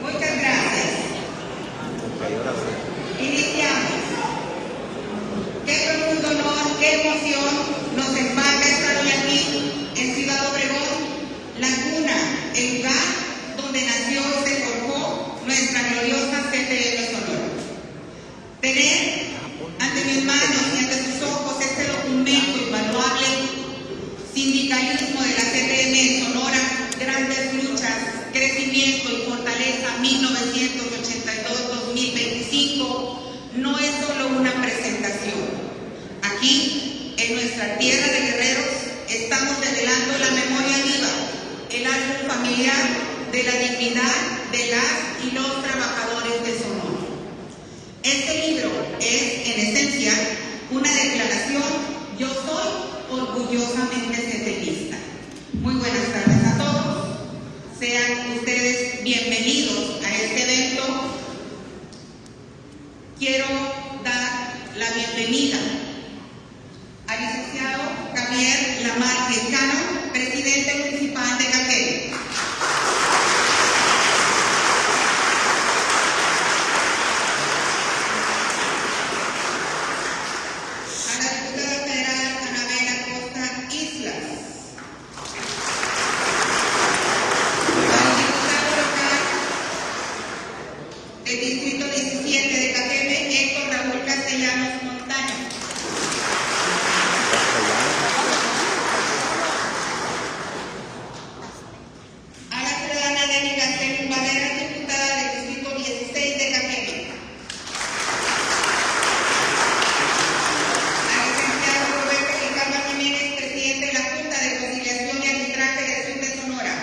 Muchas gracias. Iniciamos. Qué profundo honor, qué emoción nos embarga estar hoy aquí en Ciudad Obregón, la cuna, el lugar donde nació y se forjó nuestra gloriosa CTM Sonora. Tener ante mis manos y ante sus ojos este documento invaluable, sindicalismo de la CTM en Sonora, grandes luchas, crecimiento y fortaleza 1982-2025, no es solo una presentación. Aquí, en nuestra tierra de guerreros, estamos revelando la memoria viva, el árbol familiar de la dignidad de las y los trabajadores de Sonora. Este libro es, en esencia, una declaración: yo soy orgullosamente cetelista. Muy buenas tardes a todos. Sean ustedes bienvenidos a este evento. Quiero dar la bienvenida al licenciado Javier Lamar Lescano, presidente municipal de Caquel. A la diputada federal Anabel Acosta Islas. El distrito 17 de Cajeme, Héctor Raúl Castellanos Montaño. A la ciudadana Nelly Gastelum Valera, diputada del distrito 16 de Cajeme. Al licenciado Roberto Ricardo Jiménez, presidente de la Junta de Conciliación y Arbitraje del Sur de Sonora.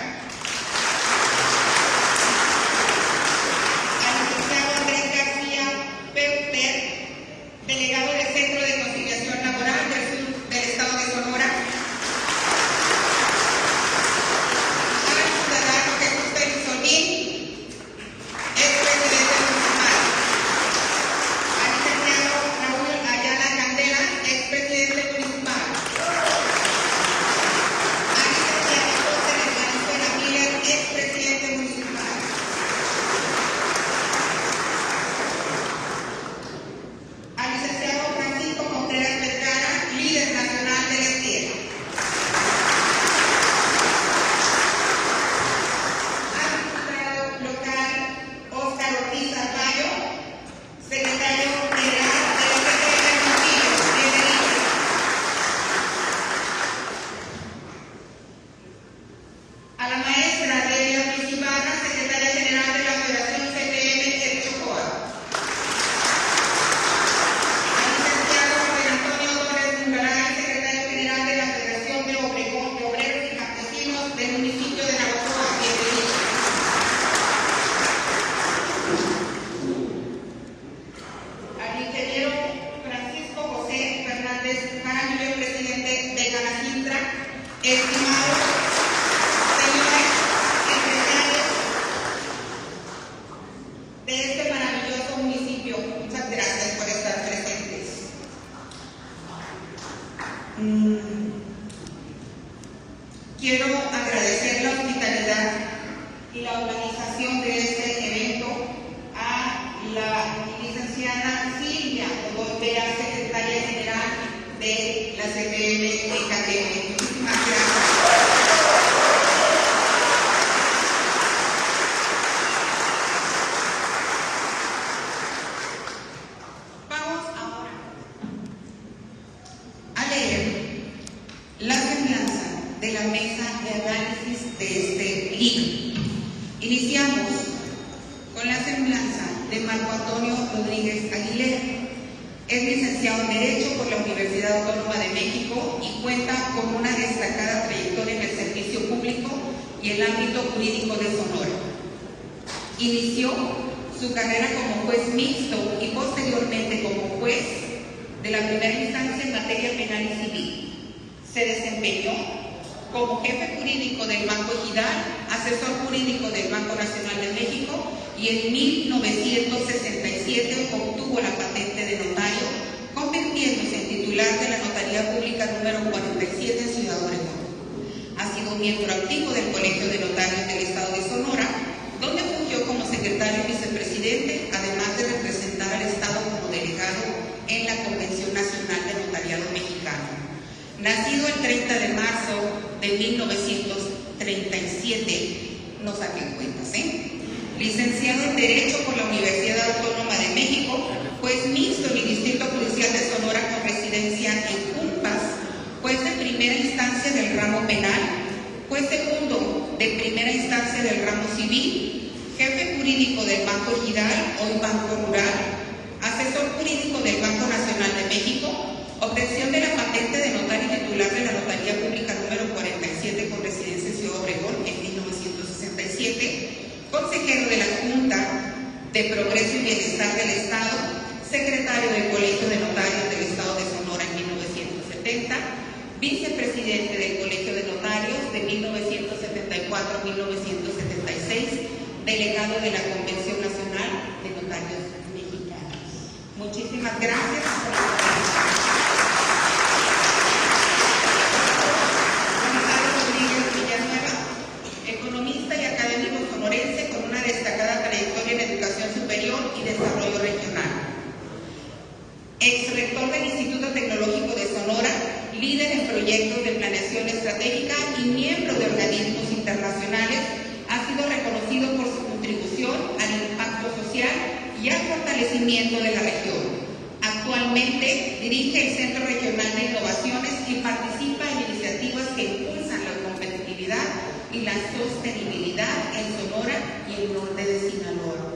Delegado del Centro de Conciliación Laboral del Sur del Estado de Sonora. Al ciudadano Jesús Félix Solín, expresidente municipal. Al licenciado Raúl Ayala Candela, expresidente municipal. Al licenciado José Valenzuela Miller, expresidente municipal. Al licenciado Francisco Contreras Vergara, líder nacional de la izquierda. Al diputado local Óscar Ortiz Arballo, secretario general de la CTM Hermosillo, bienvenido. A la maestra Delia Ruiz Ibarra, secretaria general de la Federación CTM El Chocoa. Del municipio de Navojoa, bienvenido. Al ingeniero Francisco José Fernández Jaramillo, presidente de Canacintra, estimados señores empresarios de este maravilloso municipio, muchas gracias por estar presentes. Quiero agradecer la hospitalidad y la organización de este evento a la licenciada Silvia Godoy, secretaria general de la CTM de Cajeme. Muchísimas gracias. Vamos ahora a leer la semblanza de la mesa de análisis de este libro. Iniciamos con la semblanza de Marco Antonio Rodríguez Aguilera. Es licenciado en Derecho por la Universidad Autónoma de México y cuenta con una destacada trayectoria en el servicio público y el ámbito jurídico de Sonora. Inició su carrera como juez mixto y posteriormente como juez de la primera instancia en materia penal y civil. Se desempeñó como jefe jurídico del Banco Ejidal, asesor jurídico del Banco Nacional de México y en 1967 obtuvo la patente de notario, convirtiéndose en titular de la Notaría Pública número 47 en Ciudad Obregón. Ha sido miembro activo del Colegio de Notarios del Estado de Sonora Nacido el 30 de marzo de 1937, no saquen cuentas, licenciado en Derecho por la Universidad Autónoma de México, juez mixto en el Distrito Judicial de Sonora con residencia en Cumpas, juez de primera instancia del ramo penal, juez segundo de primera instancia del ramo civil, jefe jurídico del Banco Giral, hoy Banco Rural, asesor jurídico del Banco Nacional de México, obtención de la patente de notario titular de la Notaría Pública número 47 con residencia en Ciudad Obregón en 1967, consejero de la Junta de Progreso y Bienestar del Estado, secretario del Colegio de Notarios del Estado de Sonora en 1970, vicepresidente del Colegio de Notarios de 1974 a 1976, delegado de la Convención Nacional de Notarios Mexicanos. Muchísimas gracias por la atención. Gonzalo Rodríguez Villanueva, economista y académico sonorense con una destacada trayectoria en educación superior y desarrollo regional. Ex rector del Instituto Tecnológico de Sonora, líder en proyectos de planeación estratégica y miembro de organismos internacionales, ha sido reconocido por su contribución al impacto social y al fortalecimiento de la región. Actualmente dirige el Centro Regional de Innovaciones y participa en iniciativas que impulsan la competitividad y la sostenibilidad en Sonora y el norte de Sinaloa.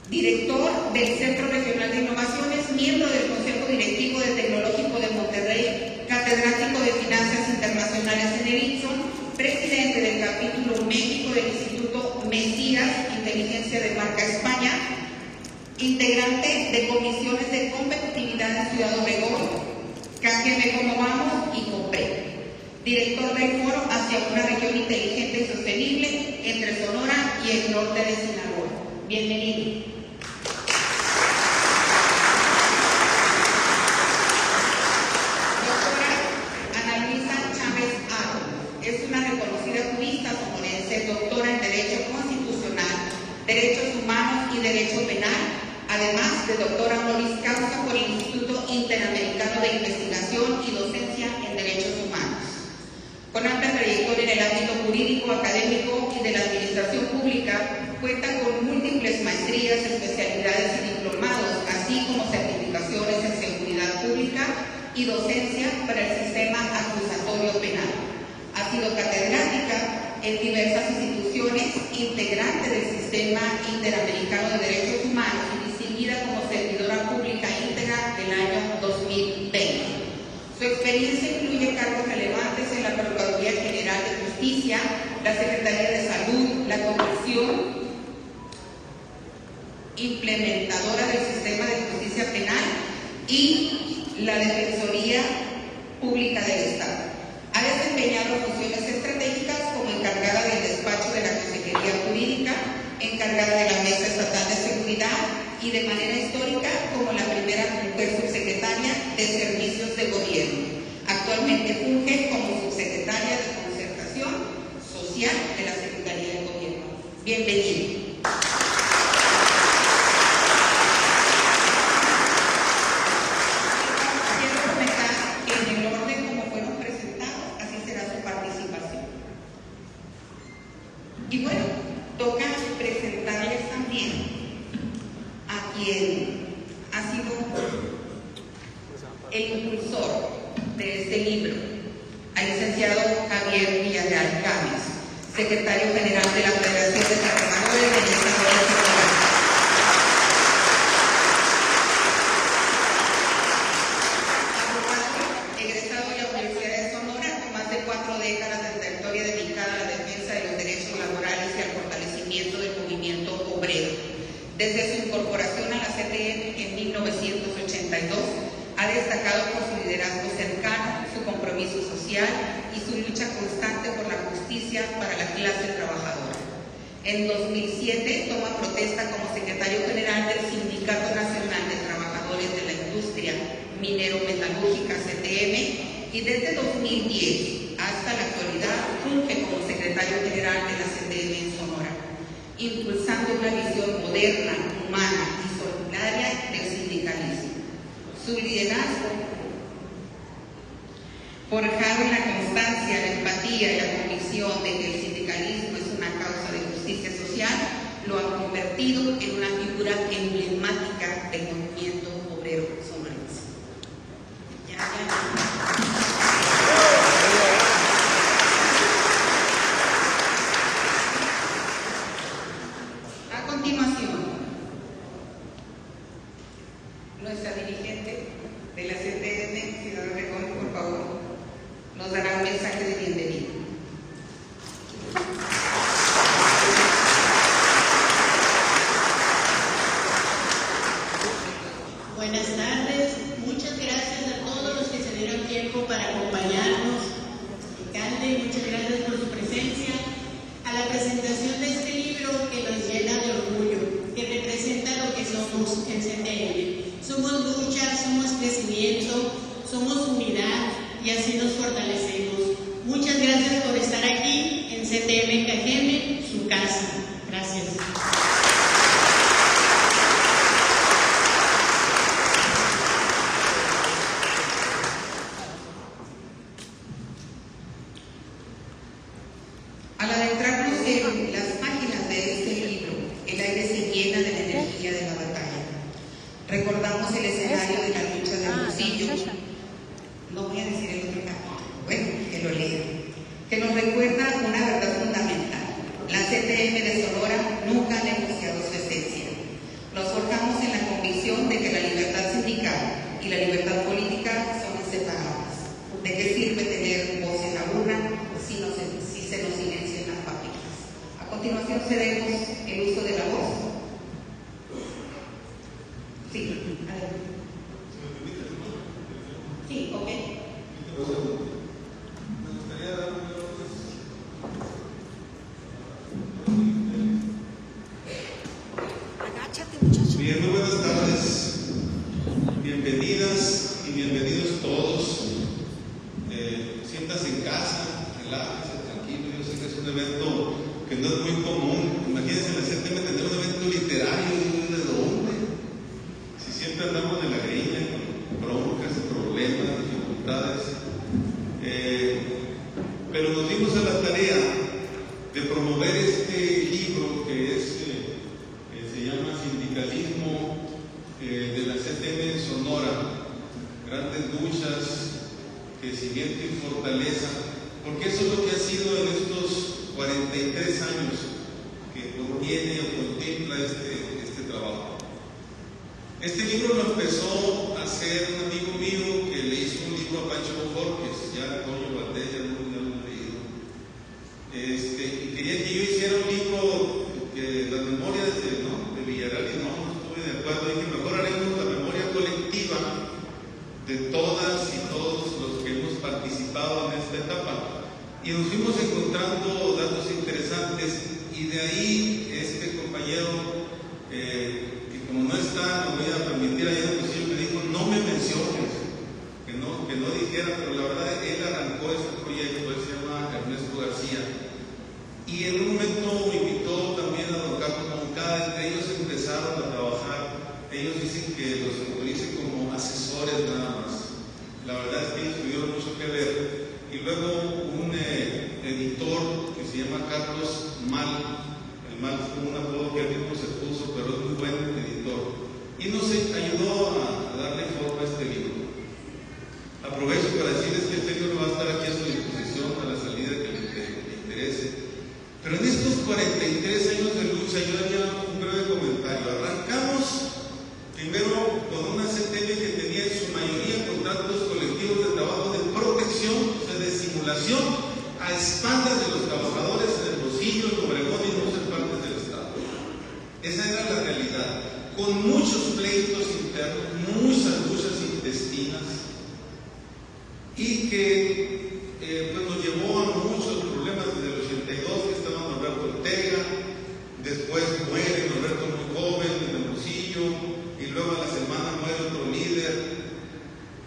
Director del Centro Regional de Innovaciones, miembro del Consejo Directivo del Tecnológico de Monterrey, catedrático de Finanzas Internacionales en el INSON, presidente del capítulo México del Instituto Mesías, Inteligencia de Marca España, integrante de comisiones de competitividad en Ciudad Obregón, KGB Como Vamos y COPE, director del Foro hacia una región inteligente y sostenible entre Sonora y el norte de Sinaloa. Bienvenido. Es una reconocida jurista sonorense, doctora en Derecho Constitucional, Derechos Humanos y Derecho Penal, además de doctora honoris causa por el Instituto Interamericano de Investigación y Docencia en Derechos Humanos. Con amplia trayectoria en el ámbito jurídico, académico y de la administración pública, cuenta con múltiples maestrías, especialidades y diplomados, así como certificaciones en seguridad pública y docencia para el sistema acusatorio penal. Ha sido catedrática en diversas instituciones, integrante del Sistema Interamericano de Derechos Humanos y distinguida como servidora pública íntegra del año 2020. Su experiencia incluye cargos relevantes en la Procuraduría General de Justicia, la Secretaría de Salud, la Comisión Implementadora del Sistema de Justicia Penal y la Defensoría Pública del Estado. Ha desempeñado funciones estratégicas como encargada del despacho de la Consejería Jurídica, encargada de la Mesa Estatal de Seguridad y de manera histórica como la primera mujer subsecretaria de Servicios de Gobierno. Actualmente funge como subsecretaria de Concertación Social de la Secretaría de Gobierno. Bienvenido. Y bueno, toca presentarles también a quien ha sido el impulsor de este libro, al licenciado Javier Villarreal Gámez, secretario general de la Federación de Trabajadores del Estado de Sonora. Abogado egresado de la Universidad de Sonora, con más de 4 décadas de trayectoria dedicada a la defensa de los derechos laborales y al fortalecimiento del movimiento obrero. Desde su incorporación a la CTM en 1982, ha destacado por su liderazgo cercano, su compromiso social y su lucha constante por la justicia para la clase trabajadora. En 2007 toma protesta como secretario general del Sindicato Nacional de Trabajadores de la Industria Minero-Metalúrgica CTM y desde 2010 hasta la actualidad funge como secretario general de la CTM en Sonora, impulsando una visión moderna, humana y batalla del sindicalismo. Su liderazgo, forjado en la constancia, la empatía y la convicción de que el sindicalismo es una causa de justicia social, lo ha convertido en una figura emblemática del movimiento obrero sonorense. A continuación, nuestra dirigente de la CTM, Ciudad Obregón, por favor, nos dará un mensaje de bienvenida. Buenas tardes, muchas gracias a todos los que se dieron tiempo para acompañarnos. Alcalde, muchas gracias por su presencia. A la presentación de este libro que nos llena de orgullo, que representa lo que somos en CTM. Somos lucha, somos crecimiento, somos unidad y así nos fortalecemos. Muchas gracias por estar aquí en CTM Cajeme, su casa. Gracias. Al adentrarnos en las páginas de este libro, el aire se llena de la energía de la batalla. Recordamos el escenario de la lucha del bolsillo. No voy a decir el otro capítulo, bueno, que lo lean. Que nos recuerda una verdad fundamental. La CTM de Sonora nunca ha negociado su esencia. Nos forjamos en la convicción de que la libertad sindical y la libertad política son inseparables. ¿De qué sirve tener voz en la urna si se nos silencia en las fábricas? A continuación cedemos el uso de la voz. Sí, adelante. Sí, ok. Bien, muy buenas tardes. Bienvenidas y bienvenidos todos. Siéntanse en casa, relájense, tranquilos. Yo sé que es un evento que no es muy común. Imagínense la CTM tener un evento literario. ¿De dónde? Si siempre andamos de la greña con broncas, problemas, dificultades. Pero nos dimos a la tarea de promover este libro que se llama Sindicalismo de la CTM en Sonora, grandes luchas, crecimiento y fortaleza, porque eso es lo que ha sido en estos 43 años que contiene o contempla este trabajo. Este libro lo empezó a hacer un amigo mío que le hizo un libro a Pancho Bojorquez, ya Toño Valdés, ya lo he leído. Y quería que yo hiciera un libro que las memorias de Villarreal, y no estuve de acuerdo. Dije, mejor haremos la memoria colectiva de todas y todos los que hemos participado en esta etapa. Y nos fuimos encontrando datos interesantes, y de ahí este compañero, que como no está, no voy a permitir, ayer en el bolsillo me dijo, no me menciones, que no dijera, pero la verdad él arrancó este proyecto. Él se llama Ernesto García, y en un momento me invitó también a don Carlos Moncada. Entre ellos empezaron a trabajar. Ellos dicen que los autoricen como asesores nada más. La verdad es que ellos tuvieron mucho que ver. Y luego un editor que se llama Carlos Mal. El Mal fue un apodo que él mismo se puso, pero es muy buen editor. Y nos ayudó a darle forma a este libro. Aprovecho para decirles que este libro va a estar aquí a su disposición a la salida que le interese. Pero en estos 43 años de lucha yo haría un breve comentario. Arrancamos primero con una CTM que tenía en su mayoría contratos colectivos de trabajo de protección, o sea, de simulación, a espaldas de los trabajadores en el Hermosillo, en Obregón y en muchas partes del estado. Esa era la realidad, con muchos pleitos internos, muchas luchas intestinas, y que pues nos llevó a muchos problemas. Desde el 82 que estaba Norberto Ortega, después muere Norberto muy joven en el Hermosillo, y luego a la semana muere otro líder,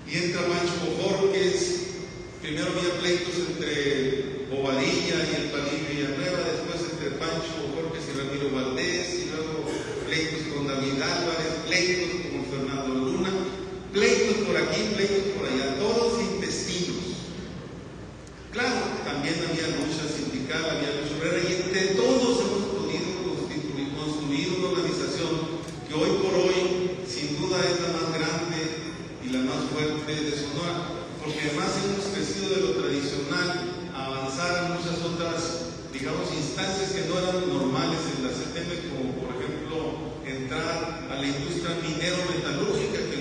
y entra Pancho Bojorquez. Primero había pleitos entre Bobadilla y el Palín Villanueva, después entre Pancho Bojorquez y Ramiro Valdés, y luego pleitos con David Álvarez, pleitos con Fernando Luna, pleitos por aquí, pleitos por allá, todos intestinos. Claro, también había lucha sindical, había lucha obrera, y entre todos hemos podido construir una organización que hoy por hoy sin duda es la más grande y la más fuerte de Sonora, porque además hemos crecido de lo tradicional a avanzar a muchas otras, digamos, instancias que no eran normales en la CTM, como por ejemplo entrar a la industria minero-metalúrgica, que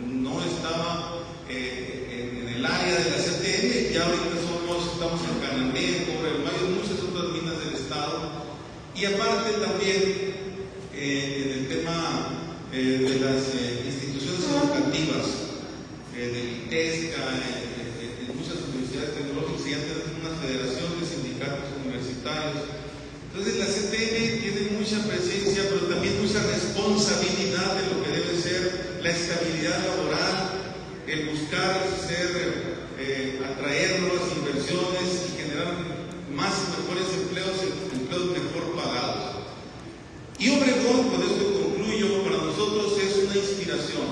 no estaba en el área de la CTM. Ya ahorita estamos en Cananea, en Cobre del Mayo, en muchas otras minas del estado, y aparte también en el tema de las instituciones educativas, del ITESCA, en muchas universidades tecnológicas, y antes una federación de sindicatos universitarios. Entonces la CTM tiene mucha presencia, pero también mucha responsabilidad de lo que debe ser la estabilidad laboral, el buscar atraer nuevas inversiones y generar más y mejores empleos mejor pagados. Y Obregón, con esto concluyo, para nosotros es una inspiración.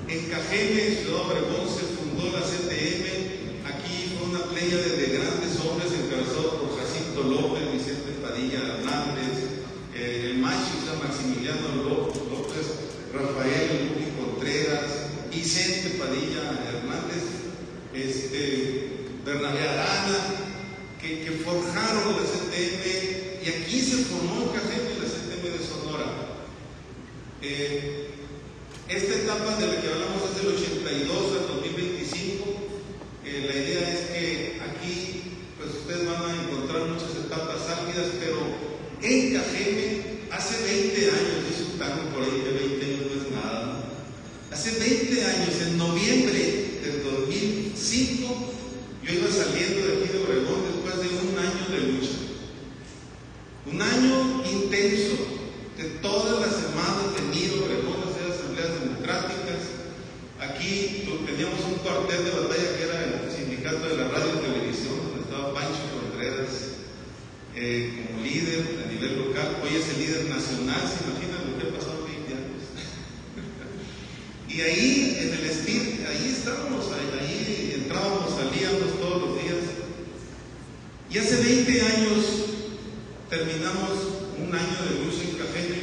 En Cajeme, Ciudad Obregón, se fundó la CTM. Aquí fue una pléyade de grandes hombres encabezados por Jacinto López, Vicente Padilla Hernández, el macho Maximiliano López, Rafael Luqui Contreras, Vicente Padilla Hernández, Bernabé Arana, que forjaron la CTM, y aquí se formó en Cajeme la CTM de Sonora. Esta etapa de la que hablamos es del 82 al 2025. La idea es que aquí pues ustedes van a encontrar muchas etapas álgidas, pero en Cajeme hace 20 años, dice un tango por ahí que 20 años no es nada, ¿no? Hace 20 años, en noviembre del 2005, yo iba saliendo de aquí de Obregón después de un año de lucha, un año intenso, de todas las semanas venir a Obregón a hacer asambleas democráticas. Aquí teníamos un cuartel de batalla que era el sindicato de la radio y televisión, donde estaba Pancho Contreras como líder a nivel local. Hoy es el líder nacional. ¿Se imaginan lo que ha pasado 20 años? Y ahí en el STIR, ahí estábamos, ahí entrábamos, salíamos todos los días. Y hace 20 años terminamos un año de lucha en Cajeme,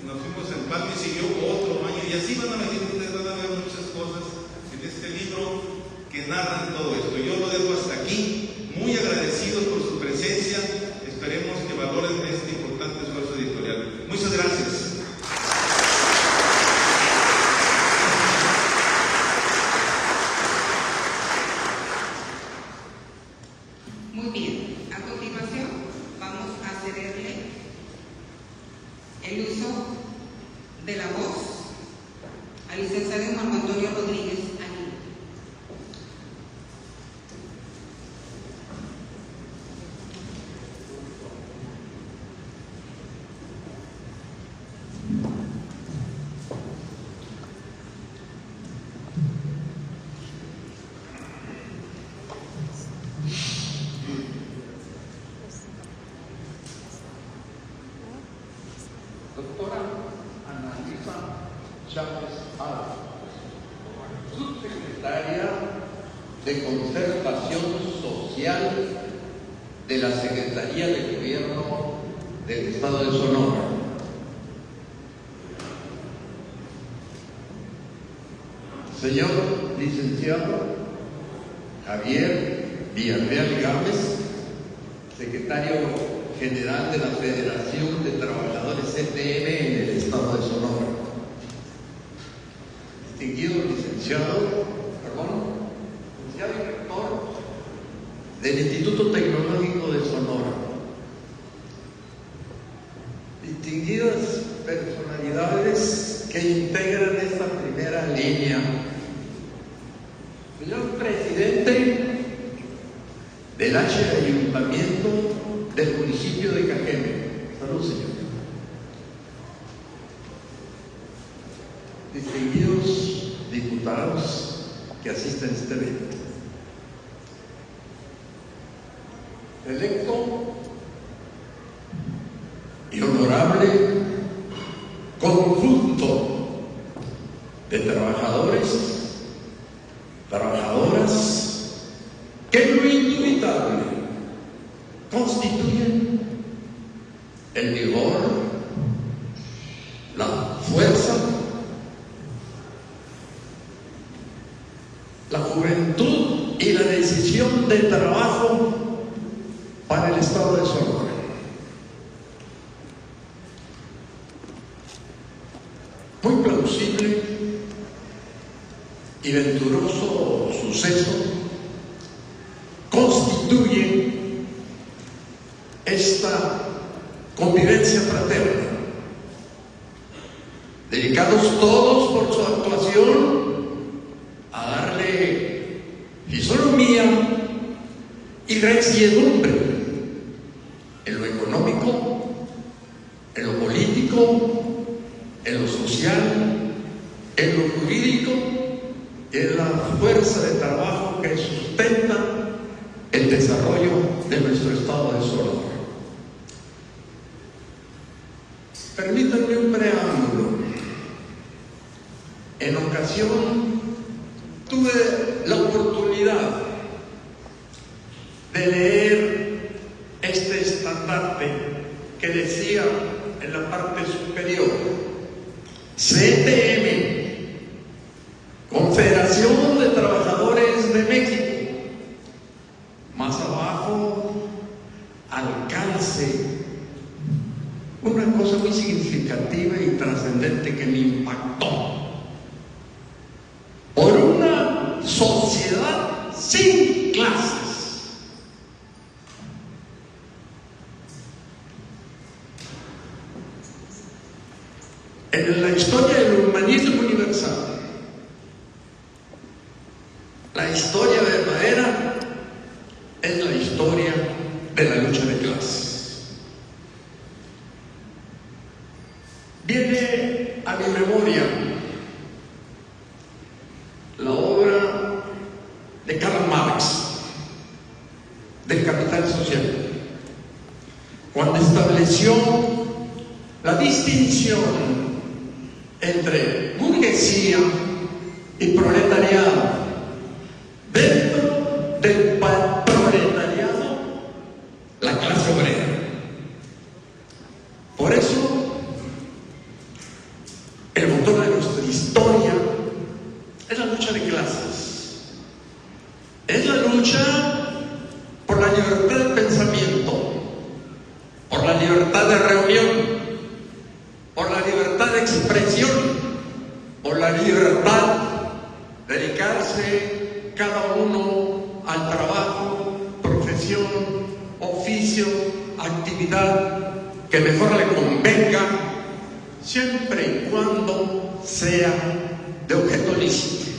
nos fuimos en Palma y siguió otro año, y así van a venir ustedes, van a ver muchas cosas en este libro que narran todo esto. Yo lo dejo hasta aquí, muy agradecido por su presencia, esperemos que valoren este importante esfuerzo editorial. Muchas gracias. Muy bien, a continuación vamos a cederle el uso de la voz al licenciado Marco Antonio Rodríguez Aguirre. Doctora Ana Luisa Chávez Álvarez, subsecretaria de Concertación Social de la Secretaría de Gobierno del Estado de Sonora. Señor licenciado Javier Villarreal Gámez, secretario general de la Federación de Trabajadores CTM en el Estado de Sonora. Distinguido licenciado y rector del Instituto Tecnológico de Sonora. Distinguidas personalidades que integran esta primera línea. Señor presidente del Ayuntamiento del municipio de Cajeme. Salud, señor. Distinguidos diputados que asisten a este evento. Electo y honorable trabajadores, trabajadoras, que en lo indubitable constituyen el vigor, la fuerza, la juventud y la decisión de trabajo para el Estado de Sonora. Muy plausible y venturoso suceso constituye esta convivencia fraterna, dedicados todos por su actuación a darle fisonomía y resiedumbre en lo económico, en lo político, en lo social, en lo jurídico y en la fuerza de trabajo que sustenta el desarrollo de nuestro estado de Sonora. Permítanme un preámbulo. En ocasión tuve la oportunidad de leer este estandarte que decía en la parte superior: CTM, Confederación de Trabajadores de México. Más abajo, alcance. Una cosa muy significativa y trascendente que me impactó. Por una sociedad sin clases. En la historia del humanismo universal, la historia verdadera es la historia de la lucha de clases. Viene a mi memoria la obra de Karl Marx, del Capital Social, cuando estableció la distinción entre burguesía y proletariado. Dentro del proletariado, la clase obrera. Por eso, el motor de nuestra historia es la lucha de clases. Es la lucha por la libertad de pensamiento, por la libertad de reunión, por la libertad de expresión, por la libertad de dedicarse cada uno al trabajo, profesión, oficio, actividad que mejor le convenga, siempre y cuando sea de objeto lícito.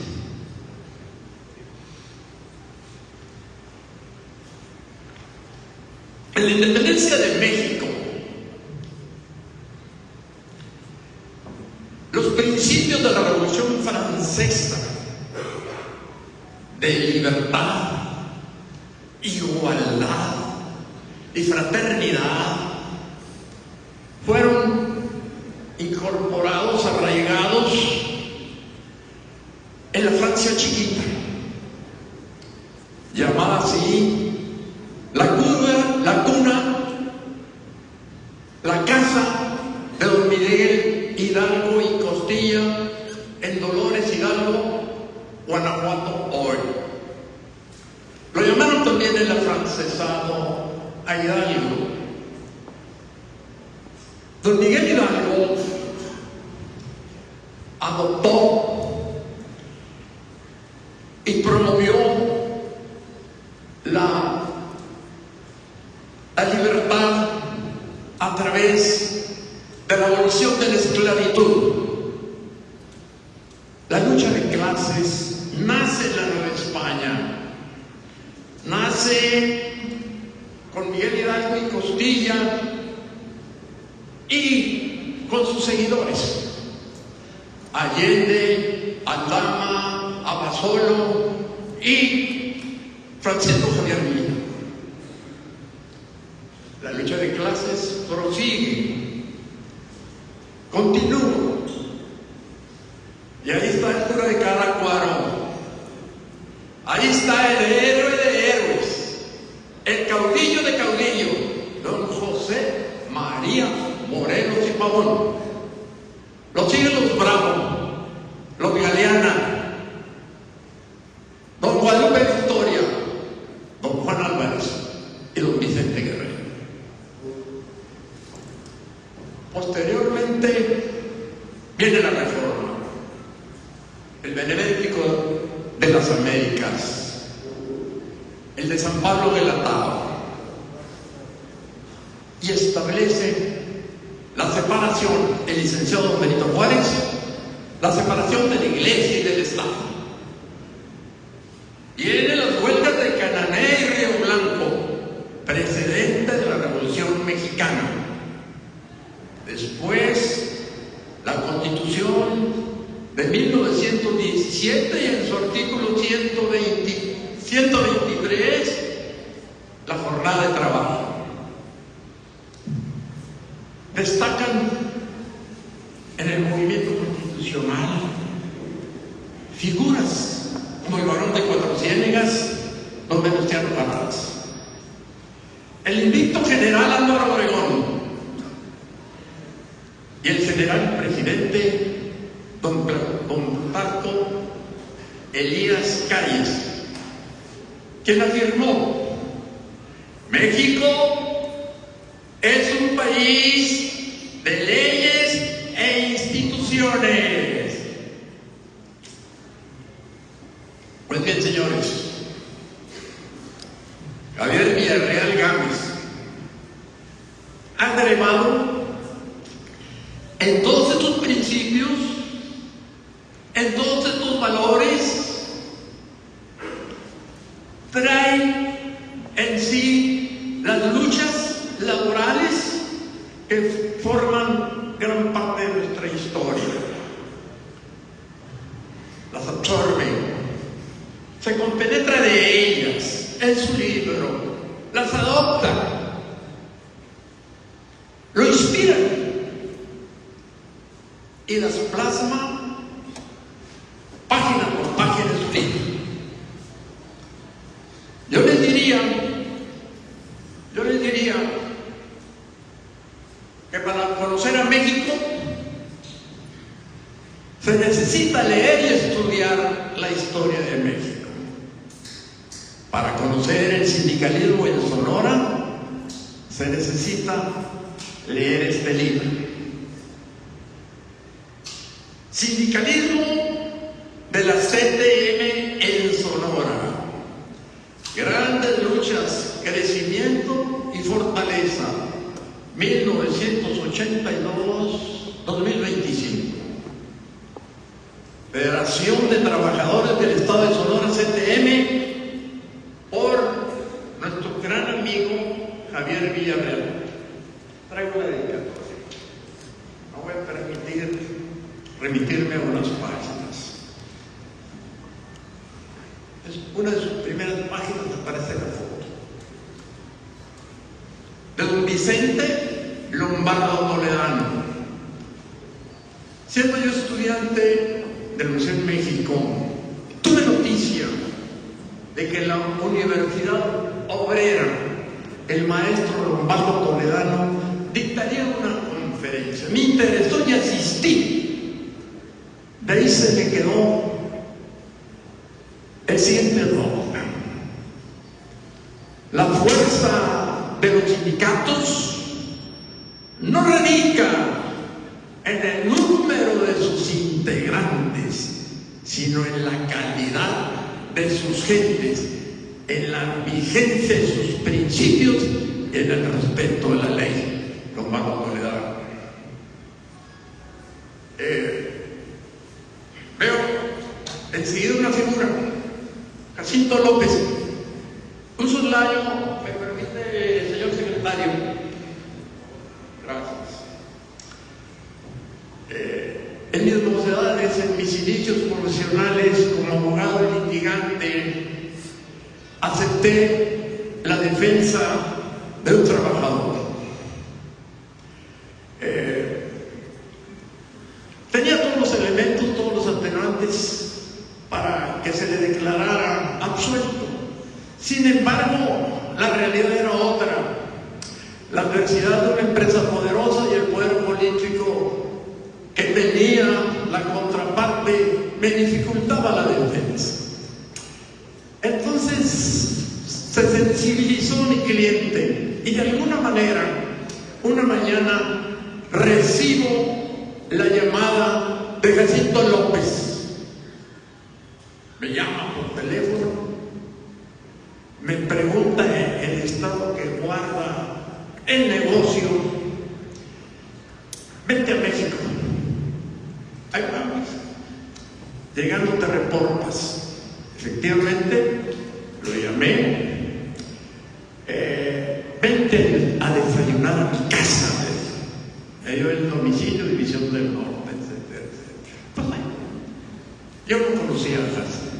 En la independencia de México, los principios de la Revolución Francesa de libertad, igualdad y fraternidad fueron incorporados, arraigados en la Francia chiquita, llamada así la cuna, la casa de don Miguel Hidalgo y Costilla, en Dolores Hidalgo, Guanajuato hoy. Lo llamaron también el afrancesado a Hidalgo. Don Miguel Hidalgo adoptó y promovió la libertad a través de la abolición de la esclavitud. La lucha de clases nace en la Nueva España, nace con Miguel Hidalgo y Costilla y con sus seguidores, Allende, Aldama, Abasolo y Francisco Javier Villa. La lucha de clases prosigue, continúa, y ahí está el Ahí está el héroe de héroes, el caudillo de caudillo, don José María Morelos y Pavón. Los siguen los Bravo, los Galeana, don Guadalupe Victoria, don Juan Álvarez y don Vicente Guerrero. Posteriormente viene la Reforma, el Benemérito de las Américas, el de San Pablo de la Tao, y establece la separación, el licenciado Benito Juárez, la separación de la Iglesia y del Estado. Vienen las huelgas de Cananea y Río Blanco, precedente de la Revolución Mexicana. Después, la Constitución de 1917 y en su artículo 123, la jornada de trabajo. Destacan en el movimiento constitucional figuras como el Barón de Cuatro Ciénegas, don Venustiano Carranza, el invicto general Álvaro Obregón y el general presidente don Plutarco Elías Calles, quien afirmó: México es un país de leyes e instituciones. Pues bien, señores, Javier Villarreal Gámez ha derivado en todos estos principios, en todos estos valores, trae en sí las luchas laborales que forman gran parte de nuestra historia. Las absorbe, se compenetra de ellas en su libro, las adopta, lo inspira y las plasma página por página en su libro. Yo les diría que para conocer a México se necesita leer y estudiar la historia de México. Para conocer el sindicalismo en Sonora se necesita leer este libro. Sindicalismo de la CTM en Sonora. Grandes luchas, crecimiento y fortaleza. 1982-2025. Federación de Trabajadores del Estado de Sonora, CTM, por nuestro gran amigo Javier Villarreal. Traigo la dedicatoria. No voy a remitirme a unas páginas. Es una de sus primeras páginas, aparece la foto de don Vicente Lombardo Toledano. Siendo yo estudiante de la Universidad de México, tuve noticia de que en la Universidad Obrera el maestro Lombardo Toledano dictaría una conferencia. Me interesó y asistí. De ahí se me quedó el siguiente eslogan: la fuerza de los sindicatos no radica en el número de sus integrantes, sino en la calidad de sus gentes, en la vigencia de sus principios y en el respeto de la ley. Lombardo Toledano. Veo enseguida una figura, Jacinto López, un soslayo, me permite, señor secretario. Gracias. En mis mocedades, en mis inicios profesionales como abogado y litigante, acepté la defensa de un trabajador. Tenía todos los elementos, todos los atenuantes para que se le declarara absuelto. Sin embargo, la realidad era otra. La adversidad de una empresa poderosa y el poder político que tenía la contraparte me dificultaba la defensa. Entonces se sensibilizó mi cliente y de alguna manera, una mañana recibo la llamada de Jacinto López. Me llama por teléfono, me pregunta el estado que guarda el negocio. Vente a México. Ahí vamos. Llegando te reportas. Efectivamente, lo llamé. Vente a desayunar a mi casa. Me dio el domicilio, División del Norte, etcétera, etcétera. Pues ahí. Yo no conocía a Jacinto.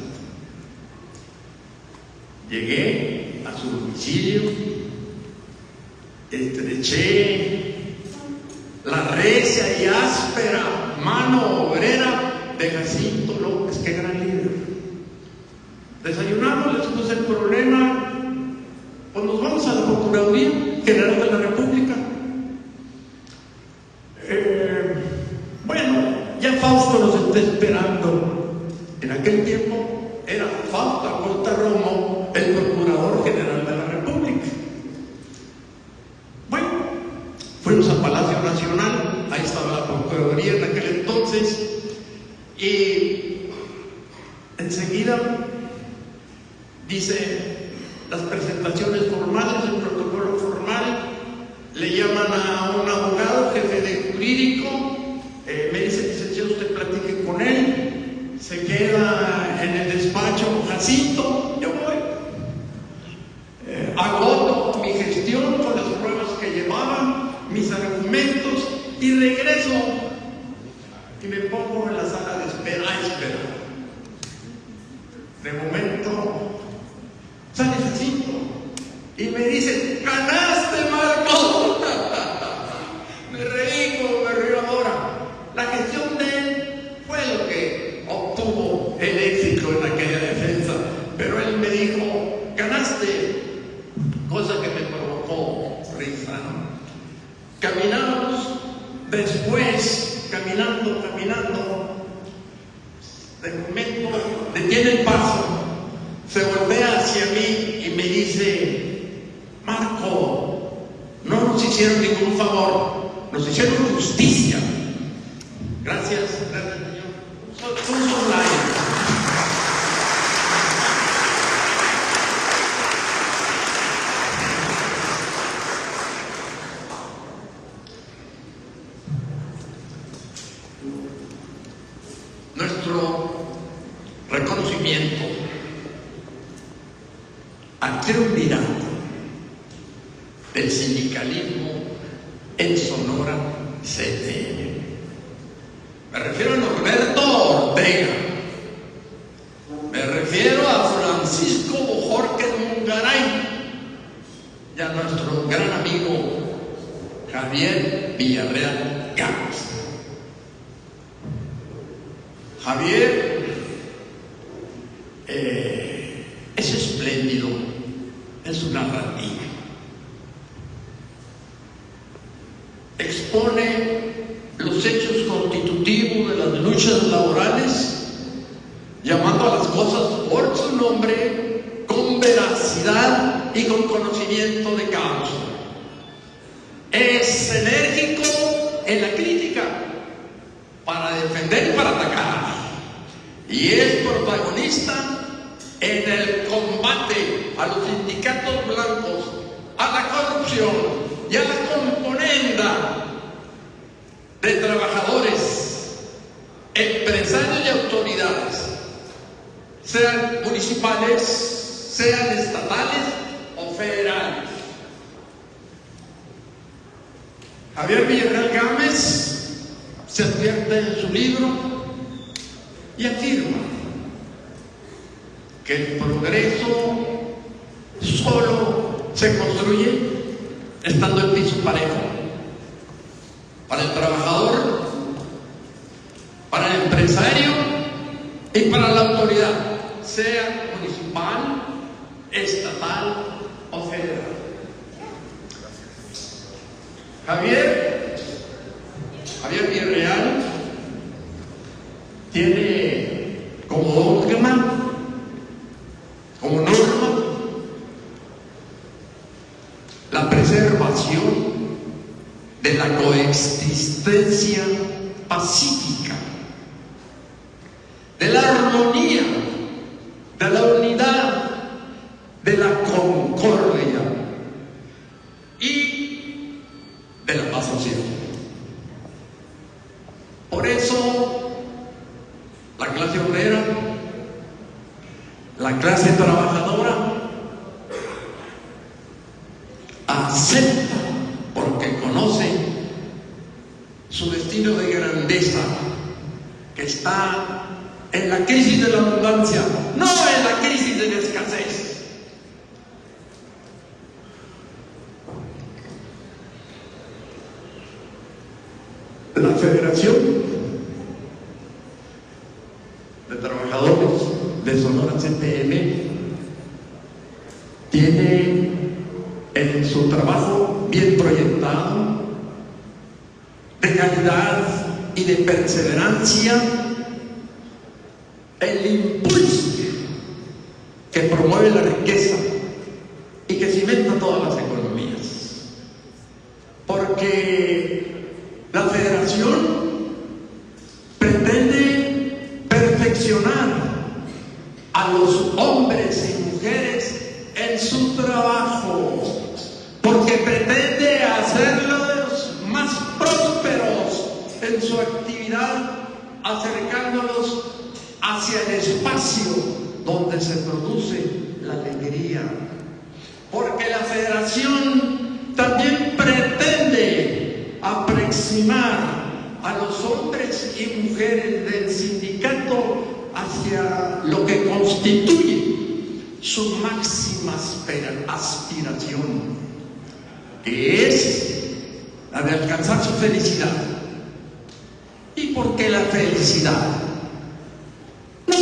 Llegué a su domicilio, estreché la recia y áspera mano obrera de Jacinto López, qué gran líder. Desayunamos, les puse el problema, pues nos vamos a la Procuraduría General de la República. Bueno, ya Fausto nos está esperando. En aquel tiempo era Fausto Acosta Romo, el Procurador General de la República. Bueno, fuimos a Palacio Nacional, ahí estaba la Procuraduría en aquel entonces, y enseguida dice las presentaciones formales, el protocolo formal, le llaman a un abogado, jefe de jurídico, me dice, licenciado, usted platique con él, se queda en el despacho Jacinto, yo voy, agoto mi gestión con las pruebas que llevaban, mis argumentos, y regreso y me pongo en la sala de espera a esperar. De momento sale Jacinto y me dice, ¡ganaste, Marco! Me reí como me río ahora. La gestión de él fue lo que obtuvo el éxito en aquella defensa, pero él me dijo, ganaste, cosa que me provocó risa, ¿no? Caminamos, después, caminando, de momento detiene el paso, se voltea hacia mí y me dice, Marco, no nos hicieron ningún favor, nos hicieron justicia. Gracias, señor. Son online. Nuestro reconocimiento al triunvirato del sindicalismo en Sonora CTM. Me refiero a Norberto Ortega, me refiero a Francisco Bojorquez Mungaray y a nuestro gran amigo Javier Villarreal Gámez. Javier es espléndido en su narrativa. Expone los hechos constitutivos de las luchas laborales, llamando a las cosas por su nombre, con veracidad y con conocimiento de causa. Es enérgico en la crítica, para defender y para atacar, y es protagonista en el combate a los sindicatos blancos, a la corrupción y a la componenda de trabajadores, empresarios y autoridades, sean municipales, sean estatales o federales. Javier Villarreal Gámez se advierte en su libro y afirma que el progreso solo se construye estando el piso parejo para el trabajador, para el empresario y para la autoridad, sea municipal, estatal o federal. Javier Villarreal tiene como dogma, como norma, la preservación de la coexistencia pacífica, de la armonía, de la unidad, de la concordia y de la paz social. Por eso la clase obrera, la clase trabajadora acepta, porque conoce su destino de grandeza, que está en la crisis de la abundancia, no en la crisis de la escasez. La Federación de Trabajadores de Sonora CTM tiene en su trabajo bien proyectado, de calidad y de perseverancia, el impulso que promueve la riqueza y que cimenta todas las economías. Porque la Federación pretende perfeccionar a los hombres y mujeres en su trabajo, porque pretende hacerlos más prósperos en su actividad, acercándolos hacia el espacio donde se produce la alegría. Porque la Federación también pretende aproximar a los hombres y mujeres del sindicato hacia lo que constituye su máxima aspiración, que es la de alcanzar su felicidad. ¿Y por qué la felicidad? No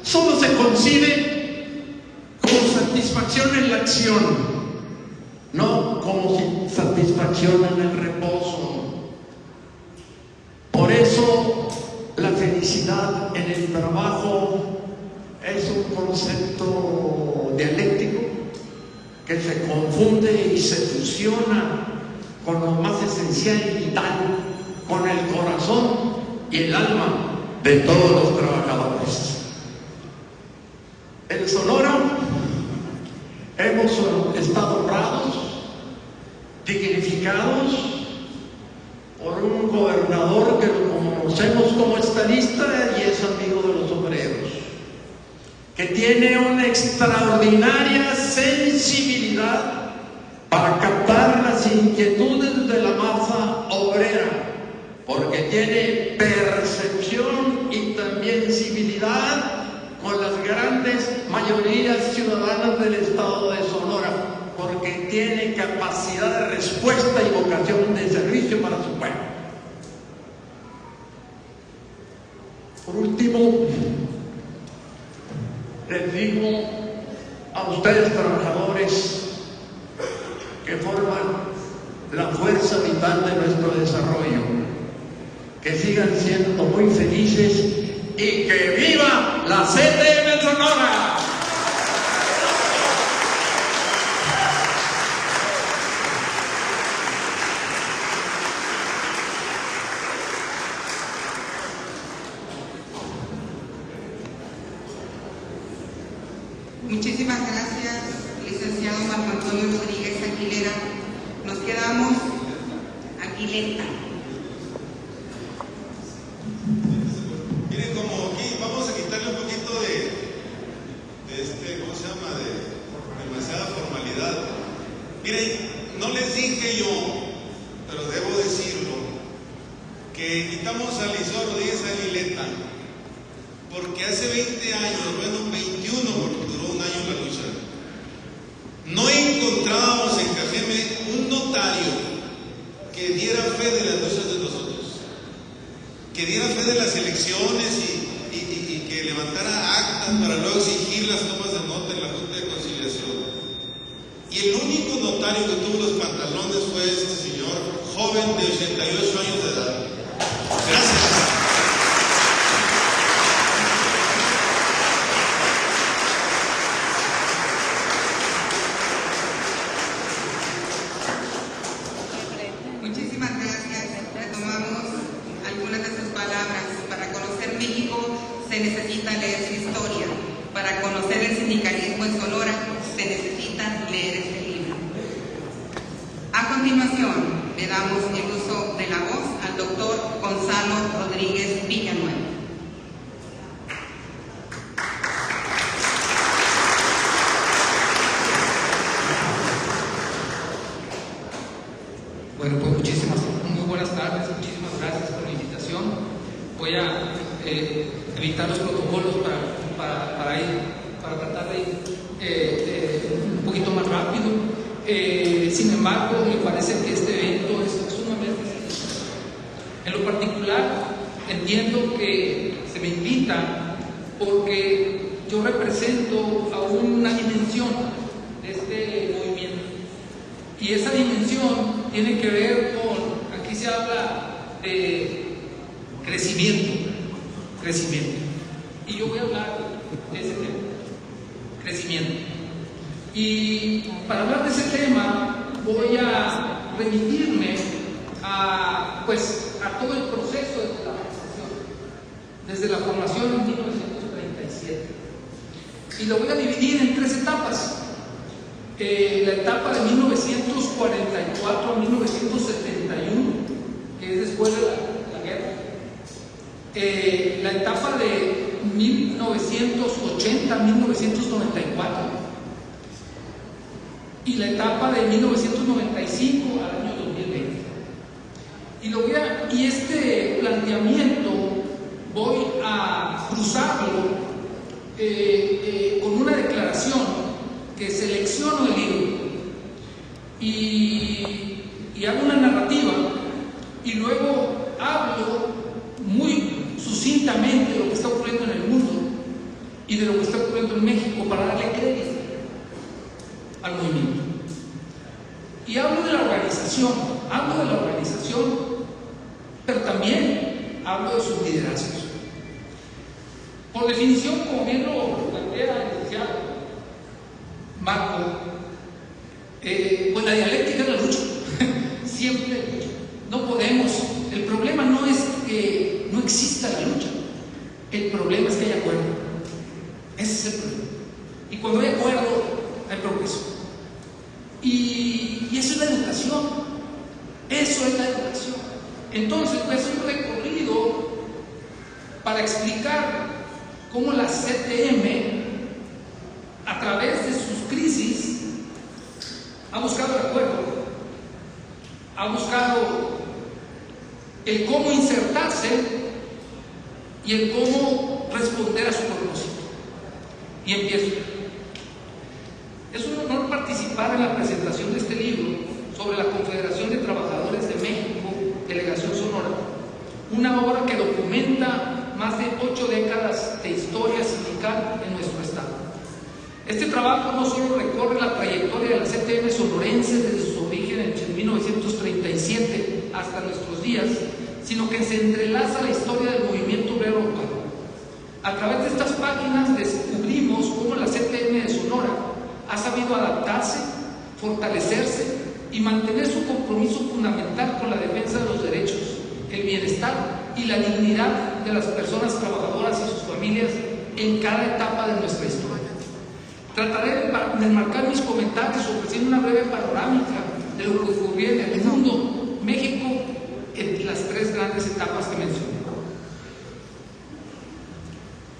solo se concibe como satisfacción en la acción, no como satisfacción en el reposo. Por eso la felicidad en el trabajo es un concepto dialéctico que se confunde y se fusiona con lo más esencial y vital, con el corazón y el alma de todos los trabajadores. En Sonora hemos estado honrados, dignificados por un gobernador que lo conocemos como estadista y es amigo de los obreros, que tiene una extraordinaria sensibilidad para captar las inquietudes de la masa obrera, porque tiene percepción y también sensibilidad con las grandes mayorías ciudadanas del estado de Sonora, porque tiene capacidad de respuesta y vocación de servicio para su pueblo. Por último, les digo a ustedes trabajadores que forman la fuerza vital de nuestro desarrollo, que sigan siendo muy felices y que viva la CTM Sonora. Muchísimas gracias, licenciado Marco Antonio Rodríguez Aguilera. Nos quedamos Aguileta. Miren, como aquí vamos a quitarle un poquito de ¿cómo se llama? De demasiada formalidad. Miren, no les dije yo, pero debo decirlo, que quitamos a Liceo Rodríguez Aguileta porque hace 20 años, bueno, 21, porque duró un año la lucha, no encontrábamos en Cajeme un notario que diera fe de las luchas de nosotros, que diera fe de las elecciones y que levantara actas para luego exigir las tomas de nota en la Junta de Conciliación. Y el único notario que tuvo los pantalones fue este señor, joven de 88 años de edad. Gracias. Muchísimas gracias. Retomamos algunas de sus palabras. Para conocer México se necesita leer su historia. Para conocer el sindicalismo en Sonora se necesita leer este libro. A continuación, le damos el uso de la voz al doctor Gonzalo Rodríguez Villanueva. Bueno, pues muy buenas tardes, muchísimas gracias por la invitación. Voy a evitar los protocolos para tratar de ir un poquito más rápido. Sin embargo, me parece que este evento es sumamente sencillo. En lo particular, entiendo que se me invita porque yo represento a una dimensión de este movimiento. Y esa dimensión tiene que ver con, aquí se habla de crecimiento. Y yo voy a hablar de ese tema, crecimiento. Y para hablar de ese tema voy a remitirme a todo el proceso de la organización, desde la formación en 1937. Y lo voy a dividir en 3 etapas. La etapa de 1944 a 1971, que es después de la guerra. La etapa de 1980 a 1994. Y la etapa de 1995 al año 2020. Y este planteamiento voy a cruzarlo con una declaración que selecciono el libro y hago una narrativa y luego hablo muy sucintamente de lo que está ocurriendo en el mundo y de lo que está ocurriendo en México para darle crédito al movimiento. Y hablo de la organización, pero también hablo de sus liderazgos. Por definición, como bien lo plantea el licenciado Marco, pues la dialéctica es la lucha. Siempre no podemos. El problema no es que no exista la lucha, el problema es que hay acuerdo. Ese es el problema. Y cuando hay acuerdo, hay progreso. Y eso es la educación. Entonces, voy a hacer un recorrido para explicar cómo la CTM, a través de sus crisis, ha buscado el acuerdo, ha buscado el cómo insertarse y el cómo responder a su propósito. Y empiezo. Es un honor participar en la presentación de este libro sobre la Confederación de Trabajadores de México, Delegación Sonora, una obra que documenta más de 8 décadas de historia sindical en nuestro estado. Este trabajo no solo recorre la trayectoria de la CTM sonorense desde su origen en 1937 hasta nuestros días, sino que se entrelaza la historia del movimiento obrero local. A través de estas páginas descubrimos cómo la CTM de Sonora ha sabido adaptarse, fortalecerse y mantener su compromiso fundamental con la defensa de los derechos, el bienestar y la dignidad de las personas trabajadoras y sus familias en cada etapa de nuestra historia. Trataré de enmarcar mis comentarios ofreciendo una breve panorámica de lo que ocurría en el mundo, México, en las 3 grandes etapas que mencioné.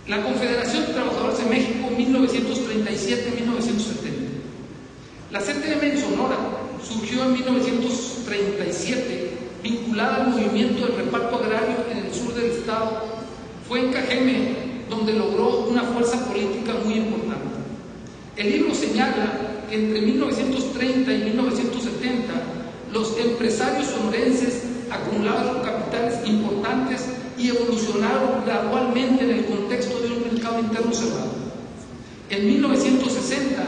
La Confederación de Trabajadores de México, 1937-1970. La CTM en Sonora surgió en 1937, vinculada al movimiento del reparto agrario en el sur del estado. Fue en Cajeme donde logró una fuerza política muy importante. El libro señala que entre 1930 y 1970 los empresarios sonorenses acumularon capitales importantes y evolucionaron gradualmente en el contexto de un mercado interno cerrado. En 1960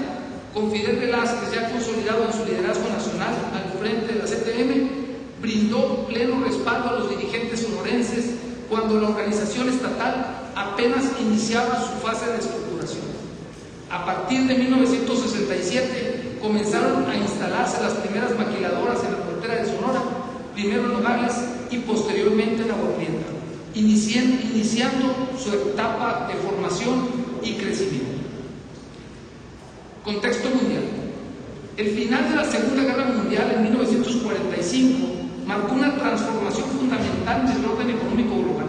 con Fidel Velázquez ya consolidado en su liderazgo nacional al frente de la CTM, brindó pleno respaldo a los dirigentes sonorenses cuando la organización estatal apenas iniciaba su fase de estructuración. A partir de 1967 comenzaron a instalarse las primeras maquiladoras en la frontera de Sonora, primero en Nogales y posteriormente en Agua Prieta, iniciando su etapa de formación y crecimiento. Contexto mundial. El final de la Segunda Guerra Mundial en 1945 marcó una transformación fundamental del orden económico global.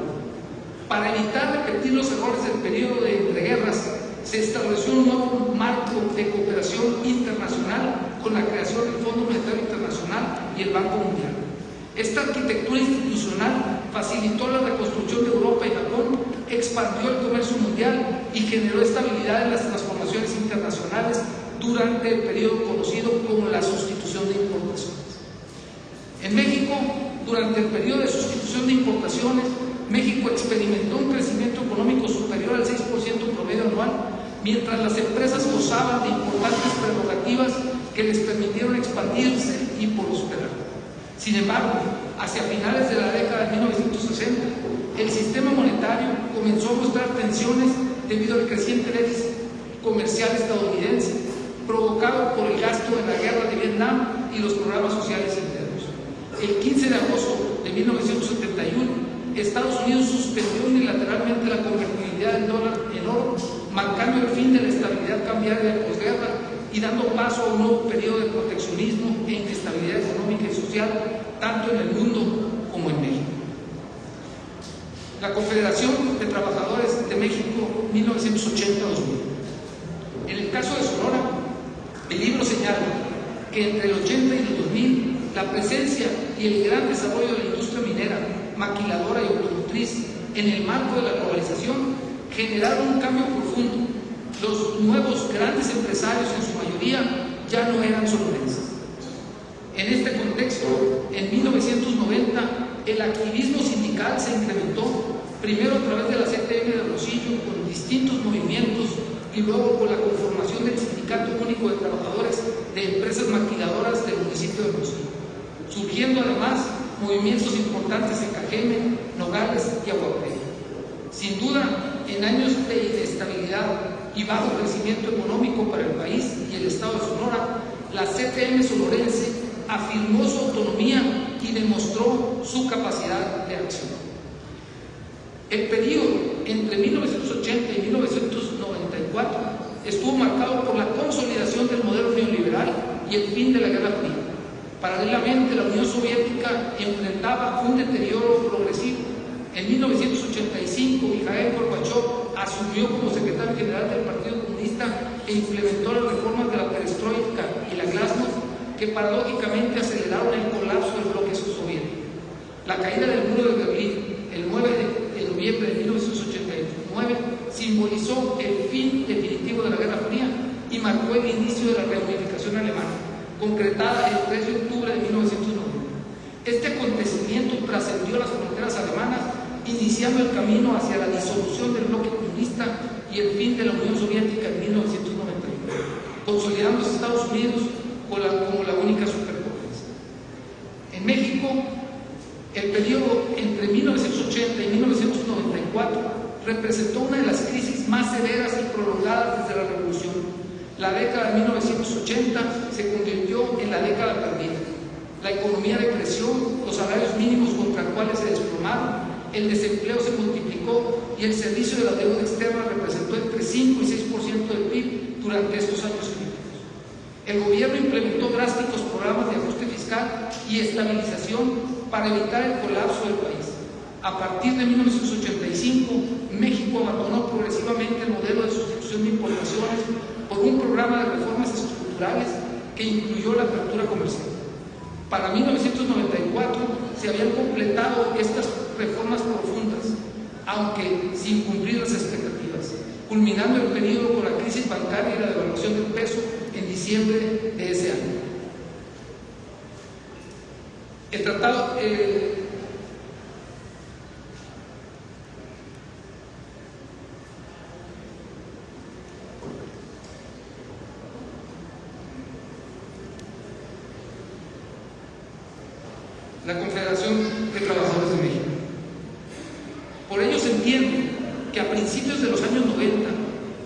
Para evitar repetir los errores del periodo de entreguerras, se estableció un nuevo marco de cooperación internacional con la creación del Fondo Monetario Internacional y el Banco Mundial. Esta arquitectura institucional facilitó la reconstrucción de Europa y Japón, expandió el comercio mundial y generó estabilidad en las transformaciones internacionales durante el periodo conocido como la sustitución de importaciones. En México, durante el periodo de sustitución de importaciones, México experimentó un crecimiento económico superior al 6% promedio anual, mientras las empresas gozaban de importantes prerrogativas que les permitieron expandirse y prosperar. Sin embargo, hacia finales de la década de 1960, el sistema monetario comenzó a mostrar tensiones debido al creciente déficit comercial estadounidense, provocado por el gasto en la guerra de Vietnam y los programas sociales internos. El 15 de agosto de 1971, Estados Unidos suspendió unilateralmente la convertibilidad del dólar en oro, marcando el fin de la estabilidad cambiaria de posguerra y dando paso a un nuevo periodo de proteccionismo e inestabilidad económica y social, tanto en el mundo como en México. La Confederación de Trabajadores de México, 1980-2000. En el caso de Sonora, el libro señala que entre el 80 y el 2000, la presencia y el gran desarrollo de la industria minera, maquiladora y automotriz en el marco de la globalización generaron un cambio profundo. Los nuevos grandes empresarios, en su mayoría, ya no eran sonorenses. En este contexto, en 1990, el activismo sindical se incrementó, primero a través de la CTM de Hermosillo, con distintos movimientos, y luego con la conformación del Sindicato Único de Trabajadores de Empresas Maquiladoras del municipio de Hermosillo, surgiendo además movimientos importantes en Cajeme, Nogales y Agua Prieta. Sin duda, en años de inestabilidad y bajo crecimiento económico para el país y el estado de Sonora, la CTM sonorense afirmó su autonomía y demostró su capacidad de acción. El periodo entre 1980 y 1994 estuvo marcado por la consolidación del modelo neoliberal y el fin de la Guerra Fría. Paralelamente, la Unión Soviética enfrentaba un deterioro progresivo. En 1985, Mikhail Gorbachev asumió como secretario general del Partido Comunista e implementó las reformas de la perestroika y la glasnost, que paradójicamente aceleraron el colapso del bloque soviético. La caída del muro de Berlín, el 9 de noviembre de 1989, simbolizó el fin definitivo de la Guerra Fría y marcó el inicio de la reunificación alemana, concretada el 3 de octubre de 1990. Este acontecimiento trascendió las fronteras alemanas, iniciando el camino hacia la disolución del bloque comunista y el fin de la Unión Soviética en 1991, consolidando a Estados Unidos como la única superpotencia. En México, el periodo entre 1980 y 1994 representó una de las crisis más severas y prolongadas desde la Revolución. La década de 1980 se convirtió en la década perdida. La economía decreció, los salarios mínimos contractuales se desplomaron, el desempleo se multiplicó y el servicio de la deuda externa representó entre 5 y 6% del PIB durante estos años críticos. El gobierno implementó drásticos programas de ajuste fiscal y estabilización para evitar el colapso del país. A partir de 1985, México abandonó progresivamente el modelo de sustitución de importaciones por un programa de reformas estructurales que incluyó la apertura comercial. Para 1994 se habían completado estas reformas profundas, aunque sin cumplir las expectativas, culminando el periodo con la crisis bancaria y la devaluación del peso en diciembre de ese año. El tratado la Confederación de Trabajadores de México. Por ello se entiende que a principios de los años 90,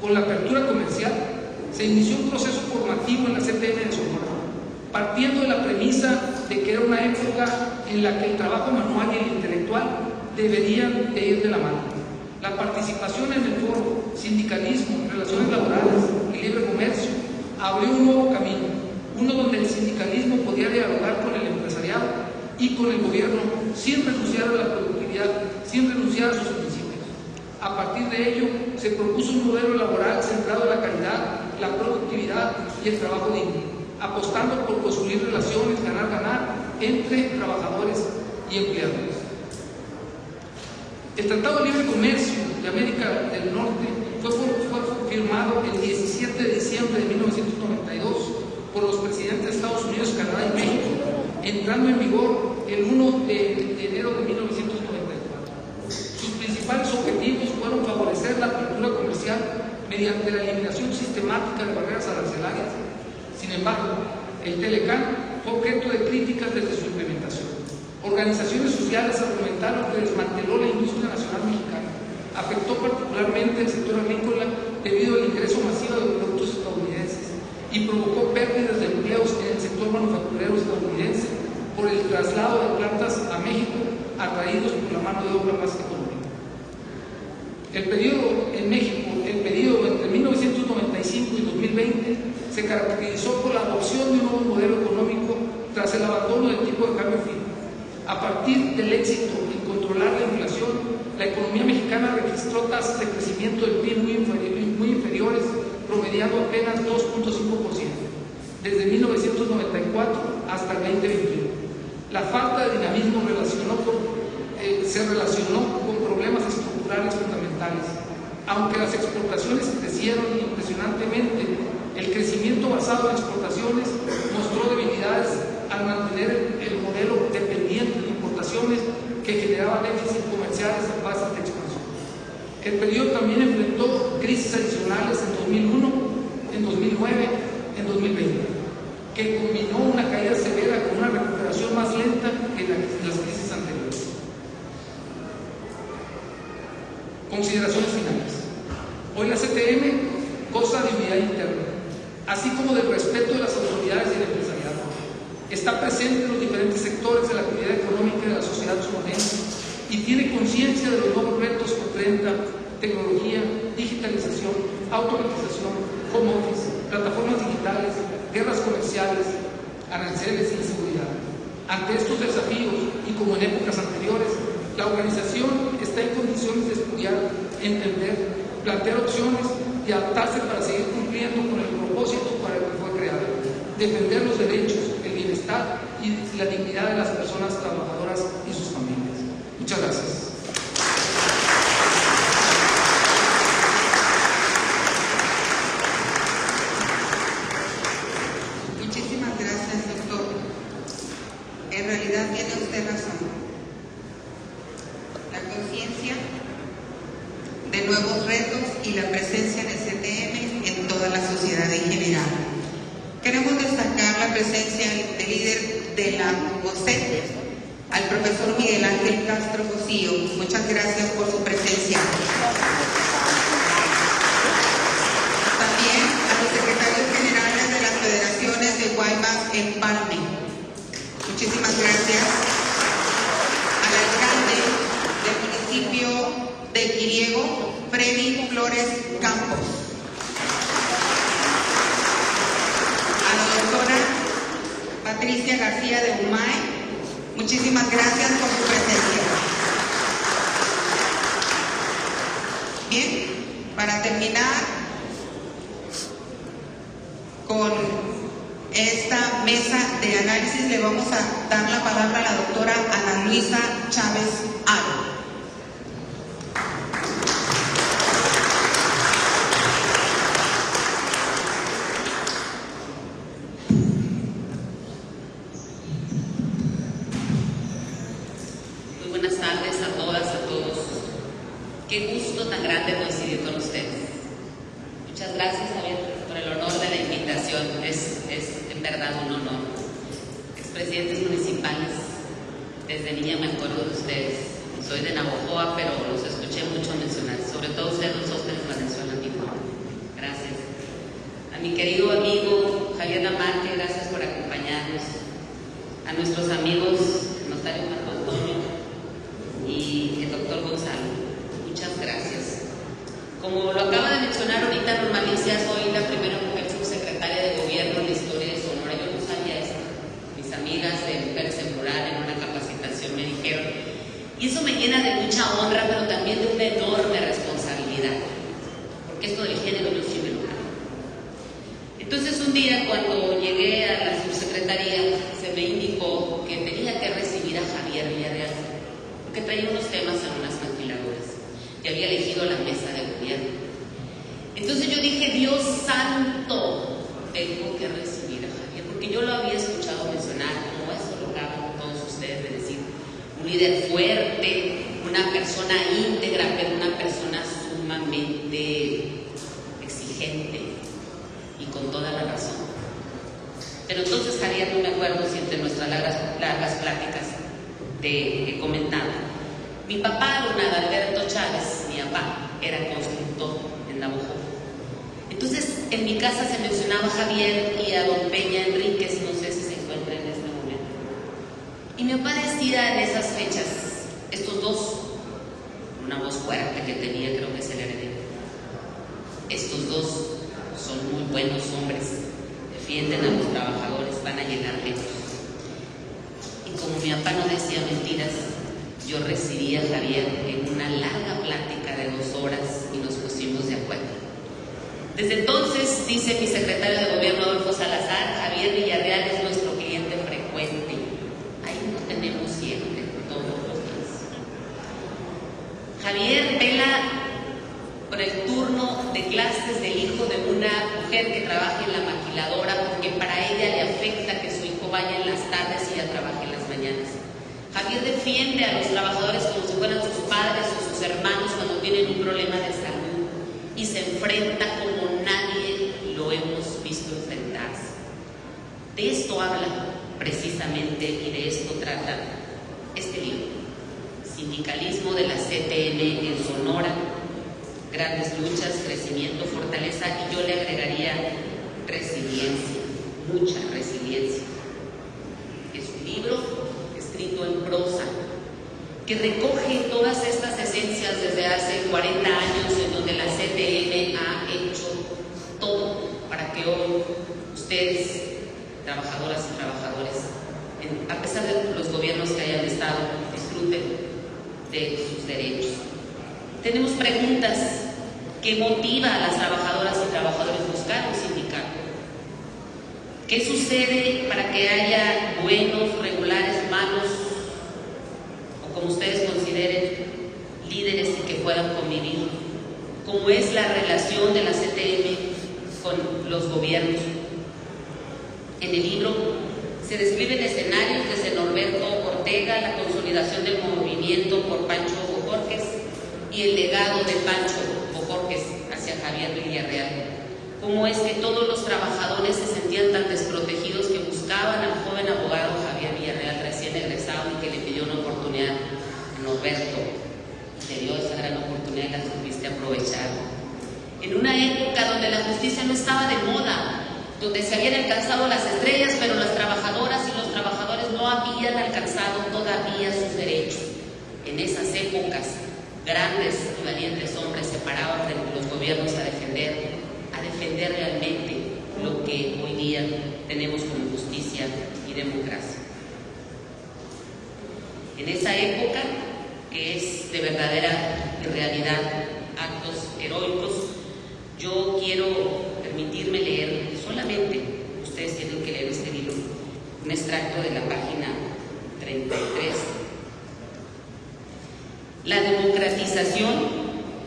con la apertura comercial, se inició un proceso formativo en la CTM de Sonora, partiendo de la premisa de que era una época en la que el trabajo manual y el intelectual deberían de ir de la mano. La participación en el foro, sindicalismo, relaciones laborales y libre comercio abrió un nuevo camino, uno donde el sindicalismo podía dialogar con el empresariado y con el gobierno sin renunciar a la productividad, sin renunciar a sus principios. A partir de ello, se propuso un modelo laboral centrado en la calidad, la productividad y el trabajo digno, apostando por construir relaciones ganar-ganar entre trabajadores y empleadores. El Tratado de Libre Comercio de América del Norte fue firmado el 17 de diciembre de 1992 por los presidentes de Estados Unidos, Canadá y México, entrando en vigor el 1 de enero de 1994. Sus principales objetivos fueron favorecer la apertura comercial mediante la eliminación sistemática de barreras arancelarias. Sin embargo, el Telecán fue objeto de críticas desde su implementación. Organizaciones sociales argumentaron que desmanteló la industria nacional mexicana, afectó particularmente el sector agrícola debido al ingreso masivo de productos estadounidenses y provocó pérdidas de empleos en el sector manufacturero estadounidense por el traslado de plantas a México atraídos por la mano de obra más económica. El periodo en México, el periodo entre 1995 y 2020, se caracterizó por la adopción de un nuevo modelo económico tras el abandono del tipo de cambio fijo. A partir del éxito en controlar la inflación, la economía mexicana registró tasas de crecimiento del PIB muy inferiores, promediando apenas 2.5%, desde 1994 hasta el 2021. La falta de dinamismo se relacionó con problemas estructurales fundamentales. Aunque las exportaciones crecieron impresionantemente, el crecimiento basado en exportaciones mostró debilidades al mantener el modelo dependiente de importaciones que generaba déficits comerciales a base de expansión. El periodo también enfrentó crisis adicionales en 2001, en 2009, en 2020, que combinó una caída severa con una recuperación más lenta que las crisis anteriores. Consideraciones finales. Hoy la CTM goza de unidad interna, así como del respeto de las autoridades y del empresariado. Está presente en los diferentes sectores de la actividad económica de la sociedad sonorense y tiene conciencia de los nuevos retos que enfrenta: tecnología, digitalización, automatización, home office, plataformas digitales, guerras comerciales, aranceles y inseguridad. Ante estos desafíos, y como en épocas anteriores, la organización está en condiciones de estudiar, entender, plantear opciones y adaptarse para seguir cumpliendo con el propósito para el que fue creada: defender los derechos, el bienestar y la dignidad de las personas trabajadoras y sus familias. Muchas gracias. Muchísimas gracias, doctor. En realidad tiene usted razón. La conciencia de nuevos retos y la presencia del CTM en toda la sociedad en general. Queremos destacar la presencia del líder de la COSET, al profesor Miguel Ángel Castro Cosío. Muchas gracias por su presencia. También a los secretarios generales de las federaciones de Guaymas Empalme. Muchísimas gracias. Al alcalde del municipio de Quiriego, Freddy Flores Campos. A la doctora Patricia García de Humay, muchísimas gracias por su presencia. Bien, para terminar con esta mesa de análisis, le vamos a dar la palabra a la doctora Ana Luisa Chávez Aro. Muy buenas tardes a todas, a todos. Qué gusto tan grande coincidir con ustedes. Muchas gracias, Javier, por el honor de la invitación. Es en verdad un honor. Expresidentes municipales, Desde niña me acuerdo de ustedes. Soy de Navojoa, pero los escuché mucho mencionar. Sobre todo ustedes, los Óspedes Valenzuela, mi favor. Gracias. A mi querido amigo Javier Lamarque, gracias por acompañarnos. A nuestros amigos, el notario Marco Antonio y el doctor Gonzalo, muchas gracias. Como lo acaba de mencionar ahorita, Normalicia, soy la primera mujer subsecretaria de gobierno en la historia de Sonora. Yo no sabía esto. Mis amigas de Mujeres en Rural en una capacitación me dijeron. Y eso me llena de mucha honra, pero también de una enorme responsabilidad. Porque esto del género yo sí me lo creo. Entonces un día cuando llegué a la subsecretaría se me indicó que tenía que recibir a Javier Villarreal, porque traía unos temas en unas maquiladoras y había elegido la mesa de gobierno. Entonces yo dije, Dios santo, tengo que recibir a Javier, porque yo lo había escuchado mencionar, como eso lo acaban todos ustedes de decir, un líder fuerte, una persona íntegra, pero una persona sumamente exigente y con toda la razón. Pero entonces Javier, no me acuerdo si entre nuestras largas pláticas he comentado. Mi papá, don Adalberto Chávez, mi papá, era constructor en Navojoa. Entonces en mi casa se mencionaba a Javier y a don Peña Enríquez, no sé si se encuentra en este momento. Y mi papá decía en esas fechas, estos dos, una voz fuerte que tenía, creo que se le heredó, estos dos son muy buenos hombres, defienden a los trabajadores, van a llegar lejos. Y como mi papá no decía mentiras, yo recibí a Javier en una larga plática de 2 horas y nos pusimos de acuerdo. Desde entonces, dice mi secretario de gobierno Adolfo Salazar, Javier Villarreal es nuestro cliente frecuente. Ahí lo tenemos siempre, todos los días. Javier vela por el turno de clases del hijo de una mujer que trabaja en la maquiladora, porque para ella le afecta que su hijo vaya en las tardes y ella trabaje en las mañanas. Javier defiende a los trabajadores como si fueran sus padres o sus hermanos cuando tienen un problema de salud y se enfrenta como nadie lo hemos visto enfrentarse. De esto habla precisamente y de esto trata este libro, Sindicalismo de la CTM en Sonora, grandes luchas, crecimiento, fortaleza, y yo le agregaría resiliencia, mucha resiliencia. Es un libro escrito en prosa que recoge todas estas esencias desde hace 40 años en donde la CTM ha hecho todo para que hoy ustedes, trabajadoras y trabajadores, a pesar de los gobiernos que hayan estado, disfruten de sus derechos. Tenemos preguntas que motivan a las trabajadoras y trabajadores a buscar un sindicato. ¿Qué sucede para que haya buenos, regulares, malos, o como ustedes consideren, líderes y que puedan convivir? ¿Cómo es la relación de la CTM con los gobiernos? En el libro se describen escenarios desde Norberto Ortega, la consolidación del movimiento por Pancho Bojorquez y el legado de Pancho Bojorquez hacia Javier Villarreal. Cómo es que todos los trabajadores se sentían tan desprotegidos que buscaban al joven abogado Javier Villarreal, recién egresado, y que le pidió una oportunidad a Norberto. Le dio esa gran oportunidad y la supiste aprovechar. En una época donde la justicia no estaba de moda, donde se habían alcanzado las estrellas, pero las trabajadoras y los trabajadores no habían alcanzado todavía sus derechos. En esas épocas, grandes y valientes hombres se paraban de los gobiernos a defender realmente lo que hoy día tenemos como justicia y democracia. En esa época, que es de verdadera realidad actos heroicos, yo quiero permitirme leer solamente, ustedes tienen que leer este libro, un extracto de la página 33. La democratización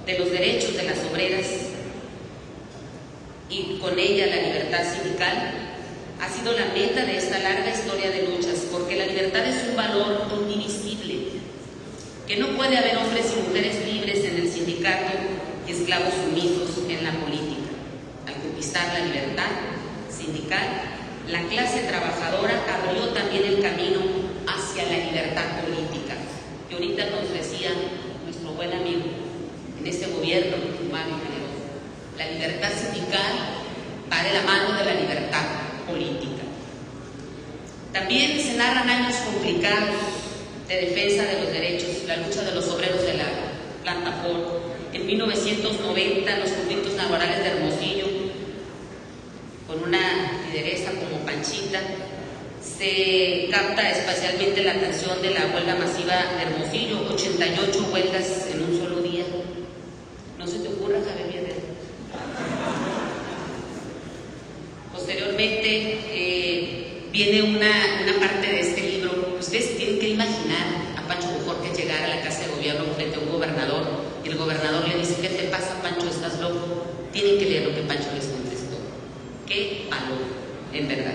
de los derechos de las obreras y con ella la libertad sindical ha sido la meta de esta larga historia de luchas, porque la libertad es un valor indivisible, que no puede haber hombres y mujeres libres en el sindicato y esclavos sumisos en la política. Al conquistar la libertad sindical, la clase trabajadora abrió también el camino hacia hacia la libertad política. Y ahorita nos decía nuestro buen amigo, en este gobierno humano y generoso, la libertad sindical va de la mano de la libertad política. También se narran años complicados de defensa de los derechos, la lucha de los obreros de la planta Ford. En 1990, los conflictos laborales de Hermosillo, con una lideresa como Panchita, se capta especialmente la atención de la huelga masiva de Hermosillo, 88 huelgas en un solo día. No se te ocurra, Javier Villarreal. Posteriormente viene una parte de este libro. Ustedes tienen que imaginar a Pancho Bojorquez llegar a la Casa de Gobierno frente a un gobernador y el gobernador le dice: ¿qué te pasa, Pancho? ¿Estás loco? Tienen que leer lo que Pancho les contestó. ¡Qué valor, en verdad!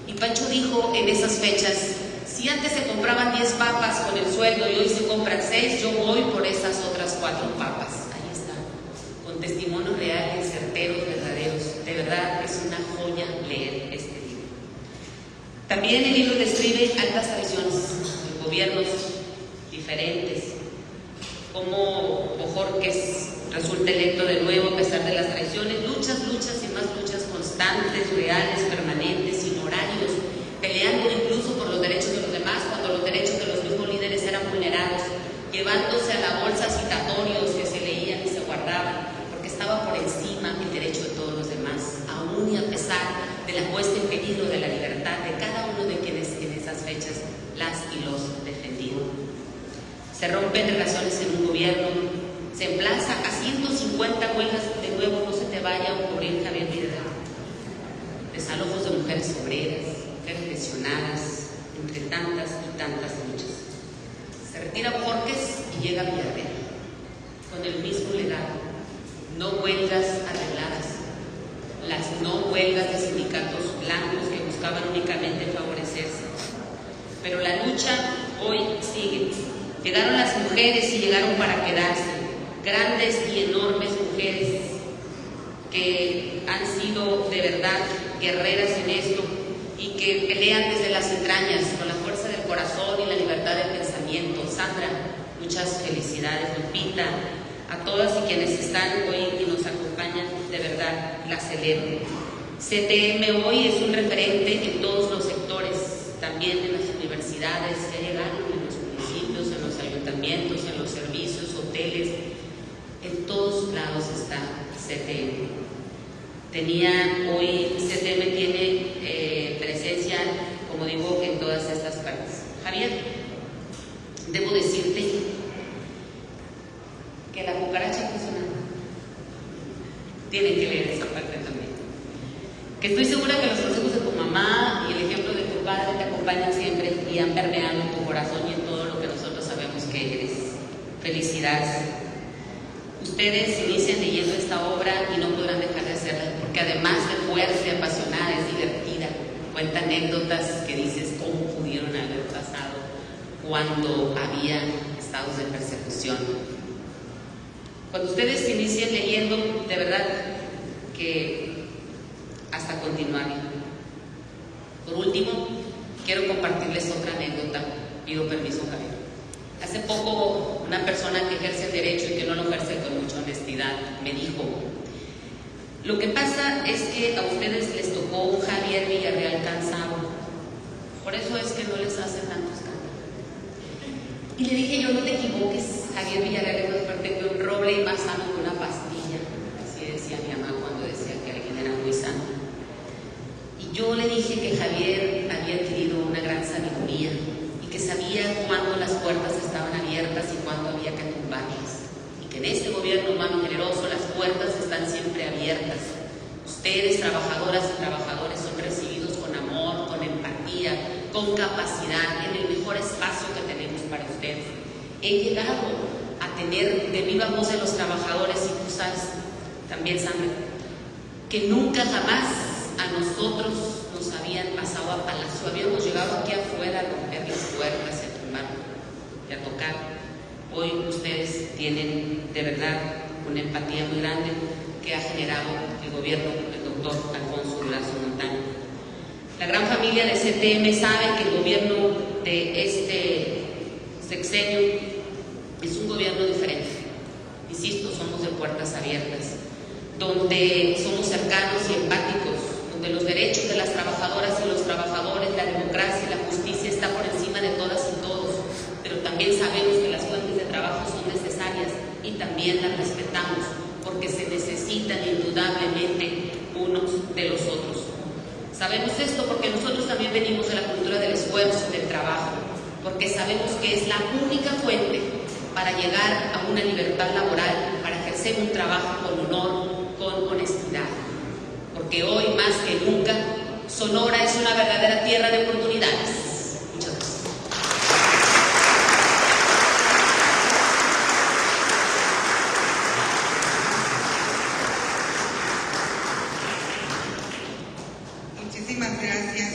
Y Pancho dijo en esas fechas: si antes se compraban 10 papas con el sueldo y hoy se compran 6, yo voy por esas otras 4 papas. Ahí está, con testimonios reales, certeros, verdaderos. De verdad, es una joya leer este libro. También el libro describe altas traiciones de gobiernos diferentes, como Bojorquez resulta electo de nuevo a pesar de las traiciones, luchas y más luchas constantes, reales, permanentes, sin horarios, peleando incluso por los derechos de los demás cuando los derechos de los mismos líderes eran vulnerados, llevándose a la bolsa citatorios que se leían y se guardaban, porque estaba por encima el derecho de todos los demás, aún y a pesar de la puesta en peligro de la libertad de cada uno de quienes en esas fechas las y los defendían. Se rompen relaciones en un gobierno, se emplaza a 150 huelgas, de nuevo no se te vaya a ocurrir, Javier Villarreal. Desalojos de mujeres obreras, mujeres lesionadas, entre tantas y tantas luchas. Se retira Bojorquez y llega Villarreal, con el mismo legado: no huelgas arregladas, las no huelgas de sindicatos blancos que buscaban únicamente favorecerse. Pero la lucha hoy sigue. Llegaron las mujeres y llegaron para quedarse, grandes y enormes mujeres que han sido de verdad guerreras en esto y que pelean desde las entrañas con la fuerza del corazón y la libertad de pensamiento. Sandra, muchas felicidades. Lupita, a todas y quienes están hoy y nos acompañan, de verdad las celebro. CTM hoy es un referente en todos los sectores, también en las universidades, ya llegaron en los municipios, en los ayuntamientos, en los servicios, hoteles, en todos lados está CTM. CTM tiene presencia, como digo, en todas estas partes. Javier, debo decirte que la cucaracha funciona. Tienen que leer esa parte también. Que estoy segura que los consejos de tu mamá y el ejemplo de tu padre te acompañan siempre y han permeado en tu corazón y en todo lo que nosotros sabemos que eres. Felicidades. Ustedes inician leyendo esta obra y no podrán dejar de hacerla, porque además de fuerte, apasionada, es divertida. Cuenta anécdotas que dices cómo pudieron haber pasado cuando había estados de persecución. Cuando ustedes inicien leyendo, de verdad que hasta continuar. Por último, quiero compartirles otra anécdota. Pido permiso, Javier. Hace poco, una persona que ejerce el derecho y que no lo ejerce con mucha honestidad me dijo: lo que pasa es que a ustedes les tocó un Javier Villarreal cansado, por eso es que no les hacen tantos cambios. Y le dije yo: no te equivoques, Javier Villarreal es más fuerte que un roble y más sano que una pastilla. Así decía mi mamá cuando decía que alguien era muy sano. Y yo le dije que Javier había adquirido una gran sabiduría y que sabía cuándo las puertas estaban abiertas y cuándo había que tumbarlas. Y que en este gobierno humano generoso las puertas están siempre abiertas. Ustedes, trabajadoras y trabajadores, son recibidos con amor, con empatía, con capacidad, en el mejor espacio que tenemos para ustedes. He llegado a tener de viva voz de los trabajadores, y tú sabes también, Sandra, que nunca jamás a nosotros nos habían pasado a palacio. Habíamos llegado aquí afuera a romper las puertas, a tumbar y a tocar. Hoy ustedes tienen de verdad una empatía muy grande que ha generado el gobierno del doctor Alfonso Durazo Montaño. La gran familia de CTM sabe que el gobierno de este sexenio es un gobierno diferente. Insisto, somos de puertas abiertas, donde somos cercanos y empáticos, donde los derechos de las trabajadoras y los trabajadores, la democracia y la justicia está por encima de todas y todos, pero también sabemos que las fuentes de trabajo son necesarias y también las respetamos, porque se necesitan indudablemente unos de los otros. Sabemos esto porque nosotros también venimos de la cultura del esfuerzo, del trabajo, porque sabemos que es la única fuente para llegar a una libertad laboral, para ejercer un trabajo con honor, con honestidad. Porque hoy más que nunca, Sonora es una verdadera tierra de oportunidades. Muchas gracias. Muchísimas gracias.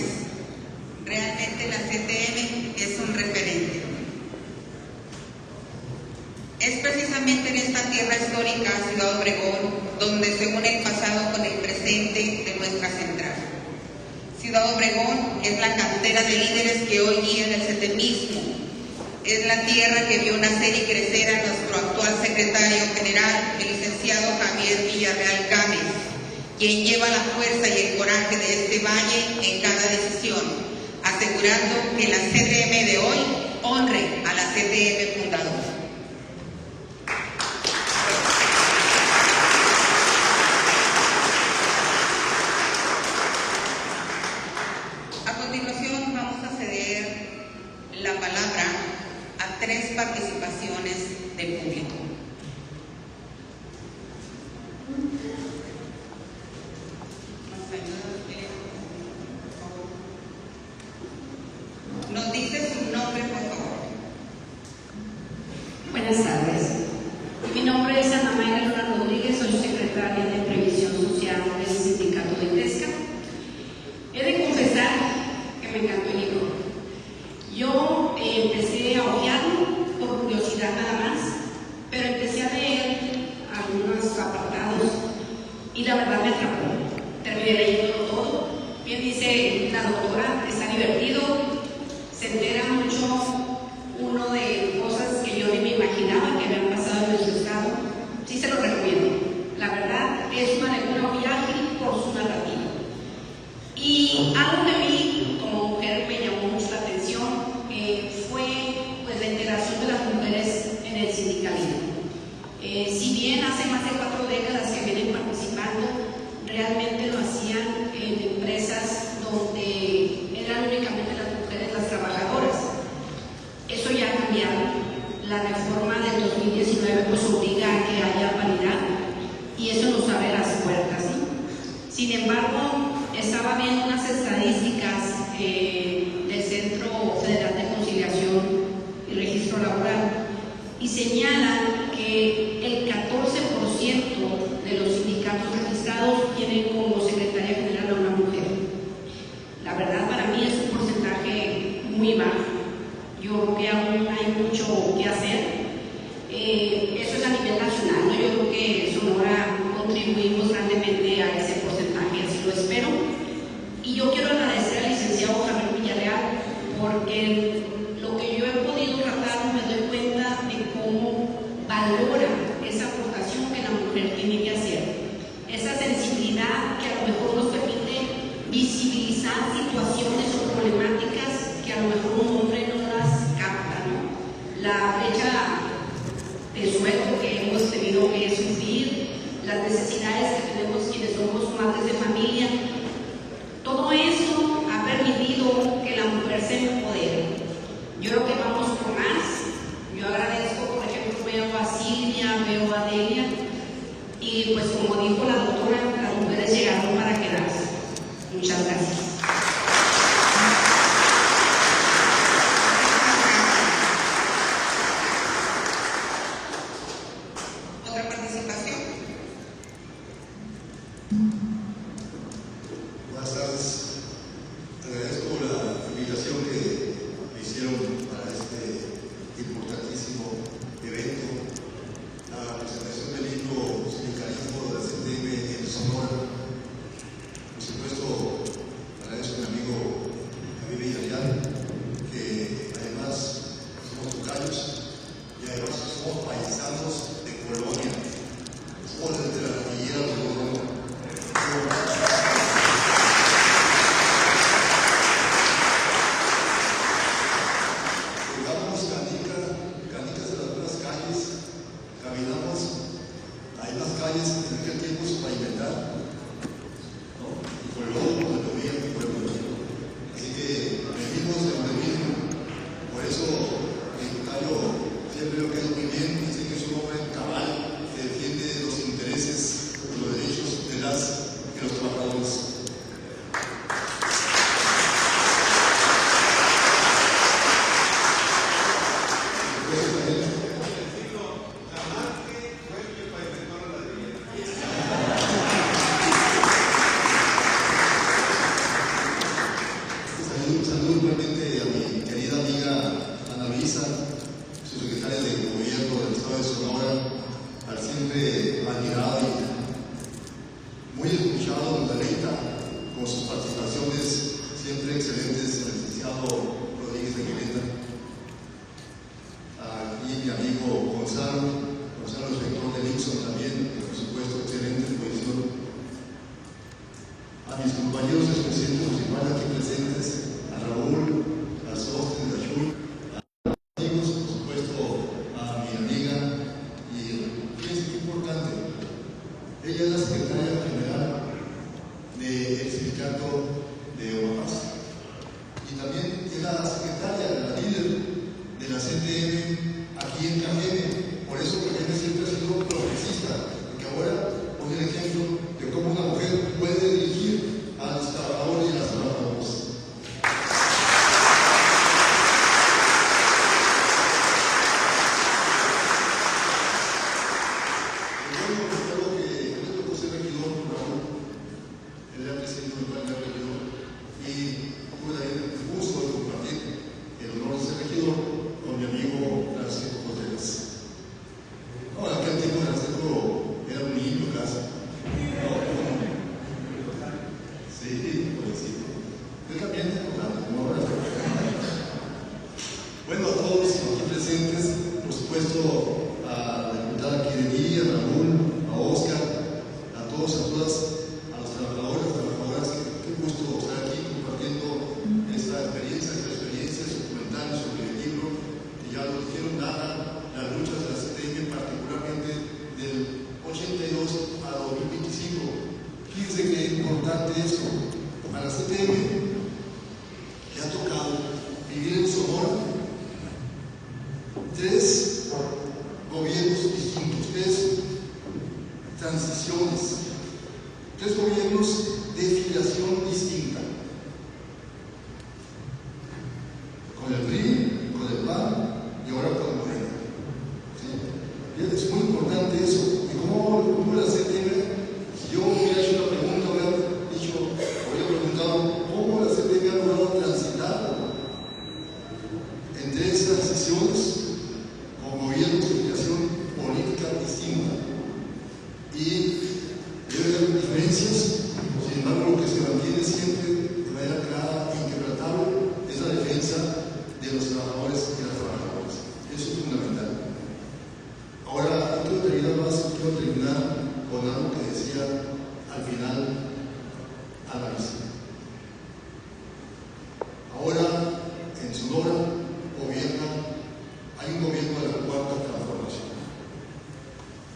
Realmente la CTM es un referente. Es precisamente en esta tierra histórica, Ciudad Obregón, donde se une el pasado con el presente de nuestra central. Ciudad Obregón es la cantera de líderes que hoy guían el CTMismo. Es la tierra que vio nacer y crecer a nuestro actual secretario general, el licenciado Javier Villarreal Gámez, quien lleva la fuerza y el coraje de este valle en cada decisión, asegurando que la CTM de hoy honre a la CTM fundadora. A continuación vamos a ceder la palabra a 3 participaciones del público. Nos dice su nombre, por favor. Buenas tardes. Mi nombre es Ana Mayra Luna Rodríguez, soy secretaria de Previsión Social del Sindicato de Tesca. He de confesar que me encantó el libro. Yo empecé a hojearlo por curiosidad nada más, pero empecé a leer algunos apartados y la verdad me atrapó. Terminé leyéndolo todo. Bien dice la doctora, está divertido, se entera mucho uno de cosas que yo ni me imaginaba que habían pasado en nuestro estado. Sí se lo recomiendo. La verdad es una lectura muy ágil por su narrativa. Y algo que a mí como mujer me llamó mucho la atención fue pues, la integración de las mujeres en el sindicalismo. Si bien hace más de 4 décadas que vienen participando, realmente lo hacían en empresas donde eran únicamente las mujeres las trabajadoras. Eso ya ha cambiado. La reforma del 2019 pues obliga a que haya paridad y eso nos abre las puertas, ¿no? Sin embargo, estaba viendo unas estadísticas del Centro Federal de Conciliación y Registro Laboral y señalan que el 14% de los sindicatos registrados tienen como secretaria general a una mujer. La verdad, para mí es un porcentaje muy bajo. Yo creo que aún hay mucho que hacer. Eso es a nivel nacional, ¿no? Yo creo que Sonora contribuimos grandemente a ese porcentaje, así lo espero. Y yo quiero agradecer al licenciado Javier Villarreal porque lo que yo he podido tratar me doy cuenta de cómo valora esa aportación que la mujer tiene que hacer. Esa sensibilidad que a lo mejor nos permite visibilizar situaciones o problemáticas que a lo mejor un hombre no las capta, ¿no? La brecha de sueldo que hemos tenido que sufrir, las necesidades que tenemos quienes somos madres de familia, todo eso ha permitido que la mujer se empodere. Yo creo que vamos por más. Yo agradezco, por ejemplo, veo a Silvia, veo a Delia, y pues como dijo la doctora, las mujeres llegaron para quedarse. Muchas gracias. ¿Otra participación? Buenas tardes. Agradezco la invitación que me hicieron para este importantísimo evento. La presentación del libro Sindicalismo de la CTM en Sonora. Por supuesto, licenciado Rodríguez de Guileta, y mi amigo Gonzalo es rector de Nixon también, que por supuesto excelente exposición. A mis compañeros del presidente municipal aquí presentes, a Raúl, a Sostre, a Chuy, a los amigos, por supuesto a mi amiga, y fíjense qué importante, ella es la secretaria general del sindicato de Oaxaca y también es la secretaria, la líder de la CTM aquí en Cajeme. Por eso Cajeme siempre ha sido progresista, porque ahora pone el ejemplo de cómo una mujer puede dirigir a los trabajadores y las trabajadoras. Recuerdo que me tocó ser regidor con Raúl, él era presidente del plan de regidor, y tuve el gusto de compartir el honor de ser regidor con mi amigo Francisco Cotelas. No, en aquel tiempo Francisco era un niño casi. Sí, pues sí. Yo también te contando, ¿no? Bueno, a todos aquí presentes, por supuesto, a la diputada Kirení, a Raúl, a Oscar, a todos, a todas, a los trabajadores, trabajadoras, qué gusto estar aquí compartiendo esta experiencia, sus comentarios sobre el libro, que ya lo dijeron, nada, las luchas de la CTM, particularmente del 82 a 2025. Fíjense qué importante esto. A la CTM le ha tocado vivir en Sonora 3 gobiernos distintos, 3 transiciones, 3 gobiernos de filiación distinta. Con el PRI, con el PAN y ahora con el Morena. ¿Sí? Y es muy importante eso. ¿Y cómo la CTM? Si yo hubiera hecho la pregunta, hubiera preguntado cómo la CTM ha logrado transitar entre esas decisiones con gobiernos de filiación política distinta. Y debe haber diferencias, sin embargo, lo que se mantiene siempre de manera clara e inquebrantable es la defensa de los trabajadores y las trabajadoras. Eso es fundamental. Ahora, quiero terminar con algo que decía al final a la misa. Ahora, en Sonora, hay un gobierno de la cuarta transformación.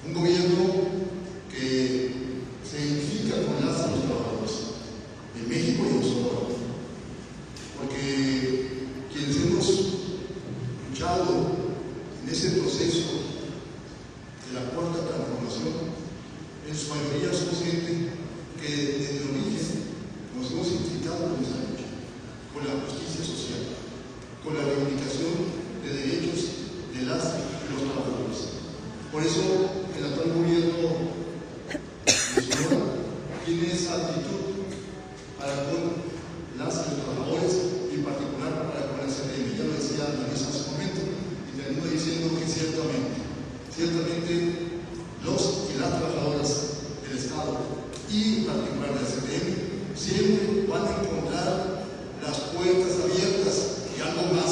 Un gobierno que se identifica con las de los trabajadores en México y en Sonora. Porque quienes hemos luchado en ese proceso de la cuarta transformación, en su mayoría somos gente que desde el origen nos hemos identificado con esa lucha, con la justicia social, con la reivindicación de derechos de las y los trabajadores. Por eso el actual gobierno de Sonora tiene esa actitud para con las y los trabajadores y en particular para con la CTM. Ya lo decía la mesa hace un momento y termino diciendo que ciertamente los y las trabajadoras del Estado y en particular de la CTM siempre van a encontrar las puertas abiertas y algo más,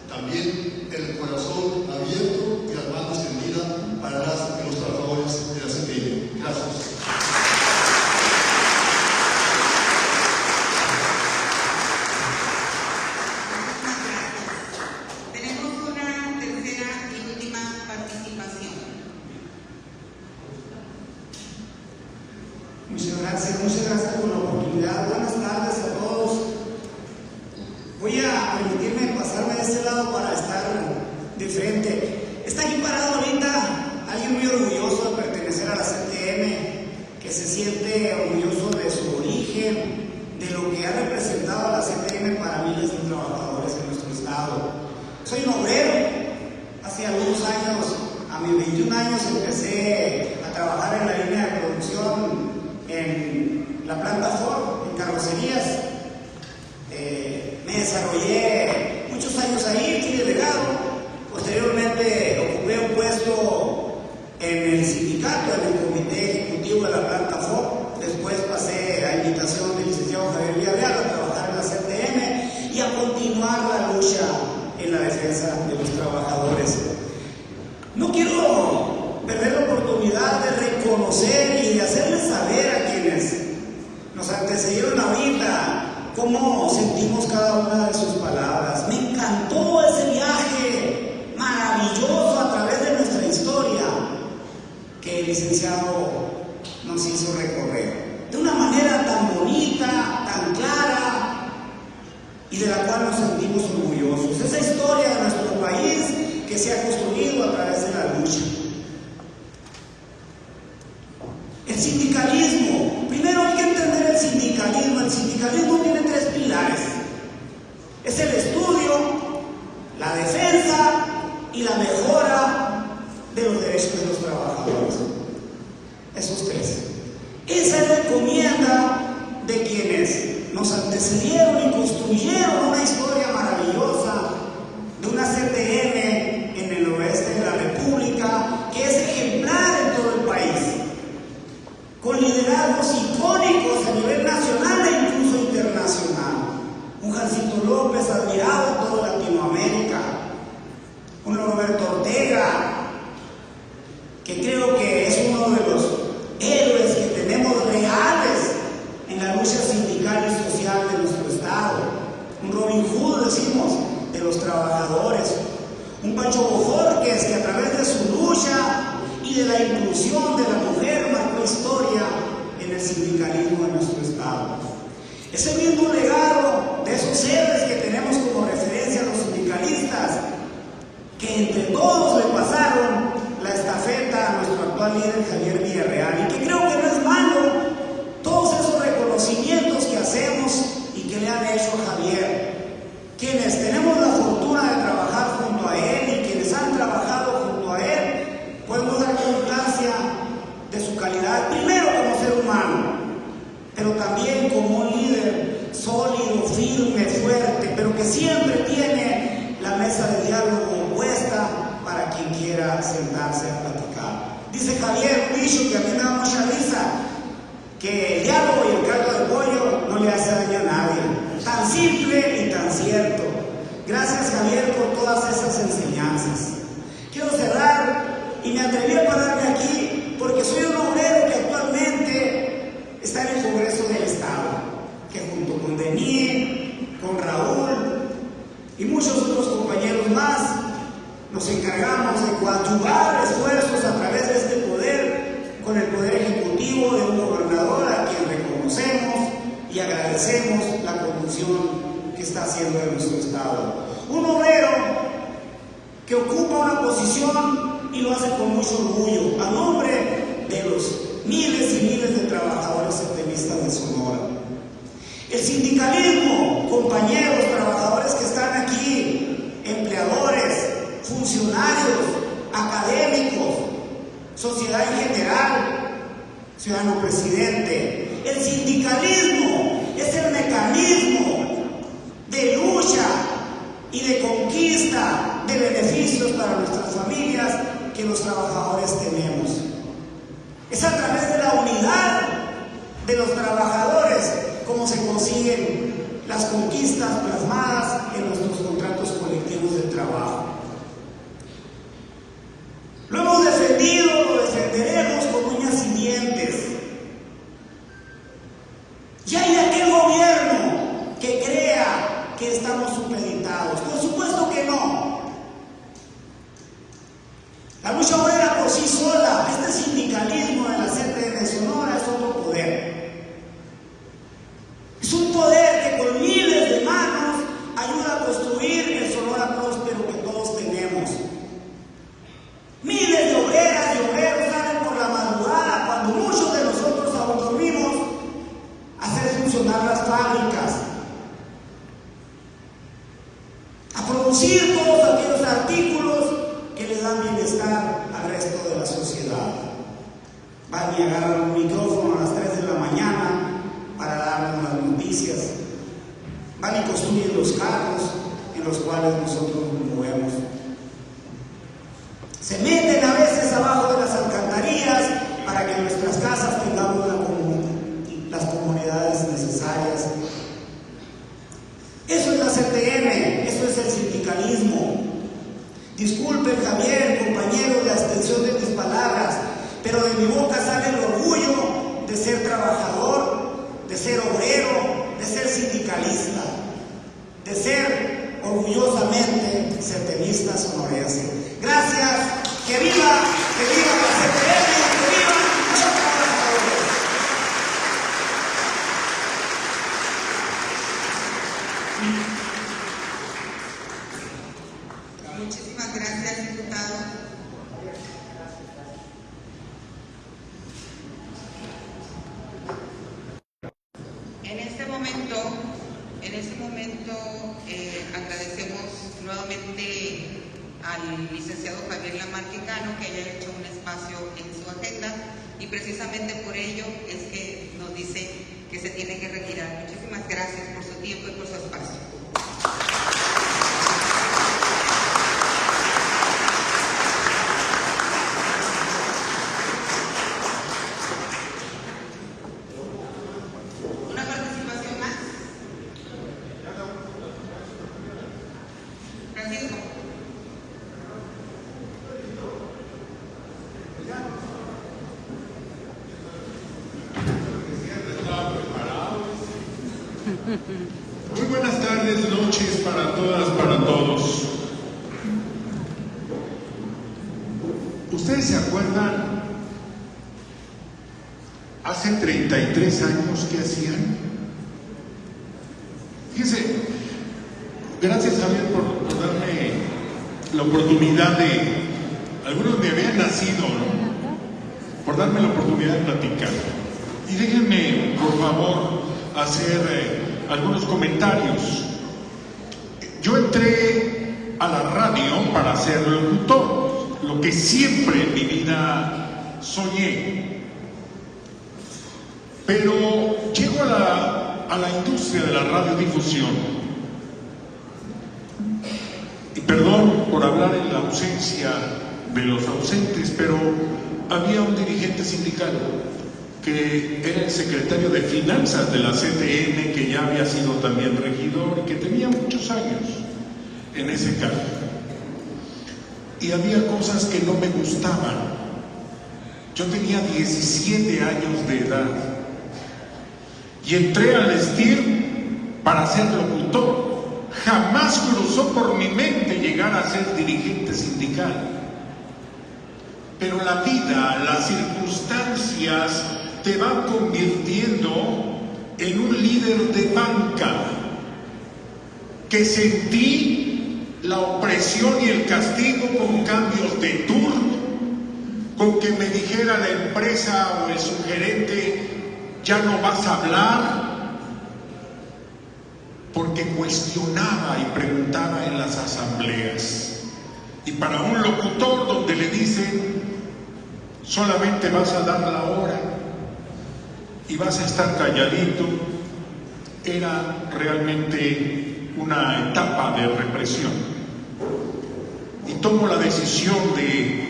también el corazón abierto y las manos extendidas para las y los trabajadores de la CTM. Gracias. Tenemos una tercera y última participación. Muchas gracias por la oportunidad. Buenas tardes a todos. Voy a permitirme pasarme de este lado para estar de frente. Está aquí parado ahorita alguien muy orgulloso de pertenecer a la CTM, que se siente orgulloso de su origen, de lo que ha representado la CTM para miles de trabajadores en nuestro estado. Soy un obrero. Hace algunos años, a mis 21 años, empecé a trabajar en la línea de producción en la planta Ford, en carrocerías. Me desarrollé muchos años ahí, fui delegado. Posteriormente ocupé un puesto en el sindicato, en el comité ejecutivo de la planta Ford. Después pasé a invitación del licenciado Javier Villarreal a trabajar en la CTM y a continuar lucha en la defensa de los trabajadores. No quiero perder la oportunidad de reconocer y de hacerles saber a quienes nos antecedieron ahorita cómo sentimos cada una de sus palabras. Me encantó ese viaje maravilloso a través de nuestra historia que el licenciado nos hizo recorrer de una manera tan bonita, tan clara y de la cual nos sentimos orgullosos. Esa historia de nuestro país que se ha construido a través de la lucha. El sindicalismo. Primero hay que entender el sindicalismo. El sindicalismo tiene 3 pilares. Es el estudio, la defensa y la mejora de los derechos de los trabajadores. Esos 3. Esa es la encomienda de quienes nos antecedieron y construyeron una historia maravillosa de una CTM en el oeste de la República que es ejemplar en todo el país, con liderazgos icónicos a nivel nacional e incluso internacional. Un Jancito López admirado en toda Latinoamérica, un Roberto Ortega, que creo que es uno de los héroes que tenemos reales en la lucha sindical y social de nuestro estado. Un Robin Hood, decimos, de los trabajadores. Un Pancho Bojorquez que a través de su lucha y de la inclusión de la mujer marcó historia en el sindicalismo de nuestro estado. Ese mismo legado de esos héroes que tenemos como referencia a los sindicalistas, que entre todos le pasaron la estafeta a nuestro actual líder Javier Villarreal, y que creo que no es malo todos esos reconocimientos que hacemos y que le han hecho a Javier. Quienes tenemos la fortuna de trabajar junto a él y quienes han trabajado junto a él, podemos dar constancia de su calidad, primero como ser humano, pero también como un líder sólido, firme, fuerte, pero que siempre tiene la mesa de diálogo puesta para quien quiera sentarse a platicar. Dice Javier, un dicho que a mí me da mucha risa, que el diálogo y el caldo de pollo no le hace daño a nadie. Tan simple y tan cierto. Gracias, Javier, por todas esas enseñanzas. Quiero cerrar y me atreví a pararme aquí porque soy un obrero que actualmente está en el Congreso del Estado, que junto con Denis, con Raúl y muchos otros compañeros más nos encargamos de coadyuvar esfuerzos a través de este poder con el poder ejecutivo de un gobernador a quien reconocemos y agradecemos la conducción que está haciendo de nuestro estado. Un obrero que ocupa una posición y lo hace con mucho orgullo a nombre de los miles y miles de trabajadores CTMistas de Sonora. El sindicalismo, compañeros, trabajadores que están aquí, empleadores, funcionarios, académicos, sociedad en general, ciudadano presidente. El sindicalismo es el mecanismo de lucha y de conquista de beneficios para nuestras familias que los trabajadores tenemos. Es a través de la unidad de los trabajadores como se consiguen las conquistas plasmadas en nuestros contratos colectivos de trabajo. Lo hemos defendido, lo defenderemos con uñas y dientes. Y hay aquel gobierno que crea que estamos supeditados. Por supuesto que no. La lucha obrera por sí sola, este sindicalismo de la CTM Sonora es otro poder. Es un poder que con miles de manos ayuda a construir el Sonora próspero que todos tenemos. Miles de obreras y obreros salen por la madrugada cuando muchos de nosotros aún dormimos a hacer funcionar las fábricas, a producir todos aquellos artículos que les dan bienestar al resto de la sociedad. Van y agarran un micrófono a las 3 de la mañana para darnos las noticias. Van y construyen los carros en los cuales nosotros nos movemos. Se meten a veces abajo de las alcantarillas para que en nuestras casas tengamos las comunidades necesarias. Eso es la CTM, Eso es el sindicalismo. Disculpen, Javier, compañero, la extensión de mis palabras, pero de mi boca sale el orgullo de ser trabajador, de ser obrero, de ser sindicalista, de ser orgullosamente setemista sonorense. Gracias, que viva la CTM, que vivan los trabajadores. Muchísimas gracias, diputado. En este momento agradecemos nuevamente al licenciado Javier Lamarque Cano que haya hecho un espacio en su agenda y precisamente por ello es que nos dice que se tiene que retirar. Muchísimas gracias por su tiempo y por su espacio. ¿Una participación más? Francisco. Muy buenas tardes, noches para todas, para todos. ¿Ustedes se acuerdan hace 33 años qué hacían? Fíjense, gracias Javier por darme la oportunidad de, algunos me habían nacido, ¿no? Por darme la oportunidad de platicar. Y déjenme, por favor, hacer algunos comentarios. Yo entré a la radio para ser locutor, lo que siempre en mi vida soñé. Pero llego a la industria de la radiodifusión. Y perdón por hablar en la ausencia de los ausentes, pero había un dirigente sindical que era el secretario de Finanzas de la CTM, que ya había sido también regidor y que tenía muchos años en ese cargo. Y había cosas que no me gustaban. Yo tenía 17 años de edad y entré al STIR para ser locutor. Jamás cruzó por mi mente llegar a ser dirigente sindical. Pero la vida, las circunstancias te van convirtiendo en un líder de banca, que sentí la opresión y el castigo con cambios de turno, con que me dijera la empresa o el subgerente, ya no vas a hablar, porque cuestionaba y preguntaba en las asambleas. Y para un locutor donde le dicen, solamente vas a dar la hora y vas a estar calladito, era realmente una etapa de represión. Y tomo la decisión de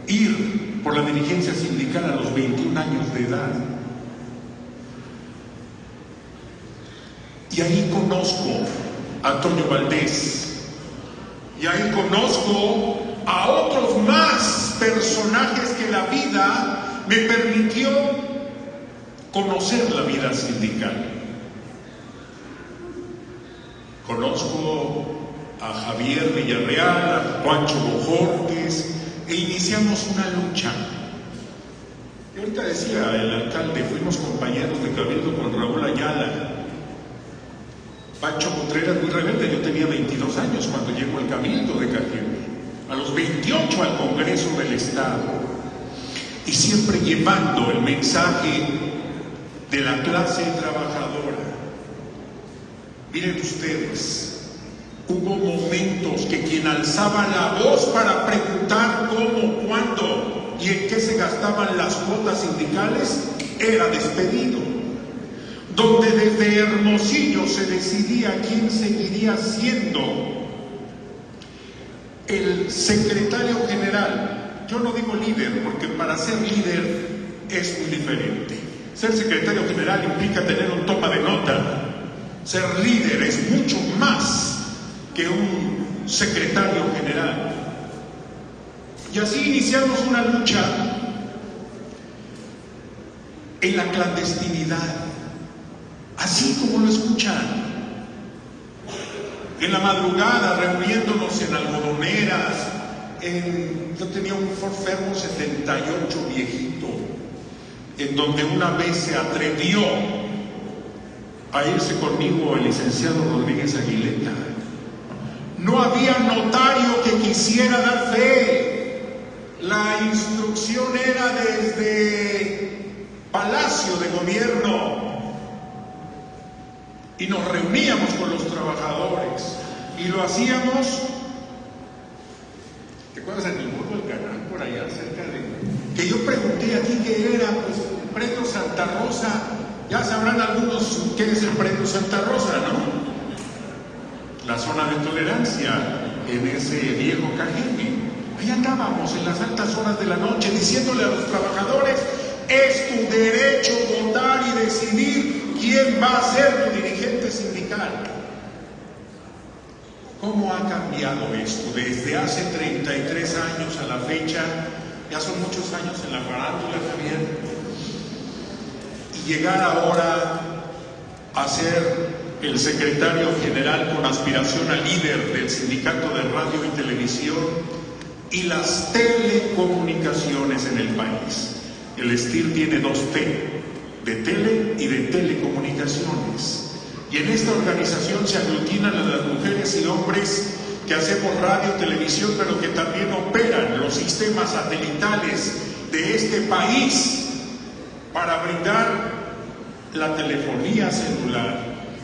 ir por la dirigencia sindical a los 21 años de edad. Y ahí conozco a Antonio Valdés, y ahí conozco a otros más personajes que la vida me permitió conocer la vida sindical. Conozco a Javier Villarreal, a Juancho Bojorques, e iniciamos una lucha. Y ahorita decía el alcalde, fuimos compañeros de cabildo con Raúl Ayala. Pancho Contreras, muy rebelde, yo tenía 22 años cuando llegó al cabildo de Cajiel, a los 28 al Congreso del Estado, y siempre llevando el mensaje de la clase trabajadora. Miren ustedes, hubo momentos que quien alzaba la voz para preguntar cómo, cuándo y en qué se gastaban las cuotas sindicales era despedido, donde desde Hermosillo se decidía quién seguiría siendo el secretario general. Yo no digo líder, porque para ser líder es muy diferente. Ser secretario general implica tener un toma de nota. Ser líder es mucho más. que un secretario general. Y así iniciamos una lucha en la clandestinidad, así como lo escuchan. En la madrugada, reuniéndonos en algodoneras, yo tenía un Ford Fermo 78 viejito, en donde una vez se atrevió a irse conmigo el licenciado Rodríguez Aguileta. No había notario que quisiera dar fe. La instrucción era desde Palacio de Gobierno. Y nos reuníamos con los trabajadores. Y lo hacíamos, ¿te acuerdas en el Muro del Canal, por allá cerca de...? Que yo pregunté aquí qué era, pues el Predio Santa Rosa. Ya sabrán algunos qué es el Predio Santa Rosa, ¿no? La zona de tolerancia en ese viejo Cajeme. Ahí andábamos en las altas horas de la noche diciéndole a los trabajadores: es tu derecho votar y decidir quién va a ser tu dirigente sindical. ¿Cómo ha cambiado esto desde hace 33 años a la fecha? Ya son muchos años en la farándula, Javier. Y llegar ahora a ser el secretario general con aspiración a líder del sindicato de radio y televisión y las telecomunicaciones en el país. El STIR tiene 2 T, de tele y de telecomunicaciones. Y en esta organización se aglutinan a las mujeres y hombres que hacemos radio, televisión, pero que también operan los sistemas satelitales de este país para brindar la telefonía celular,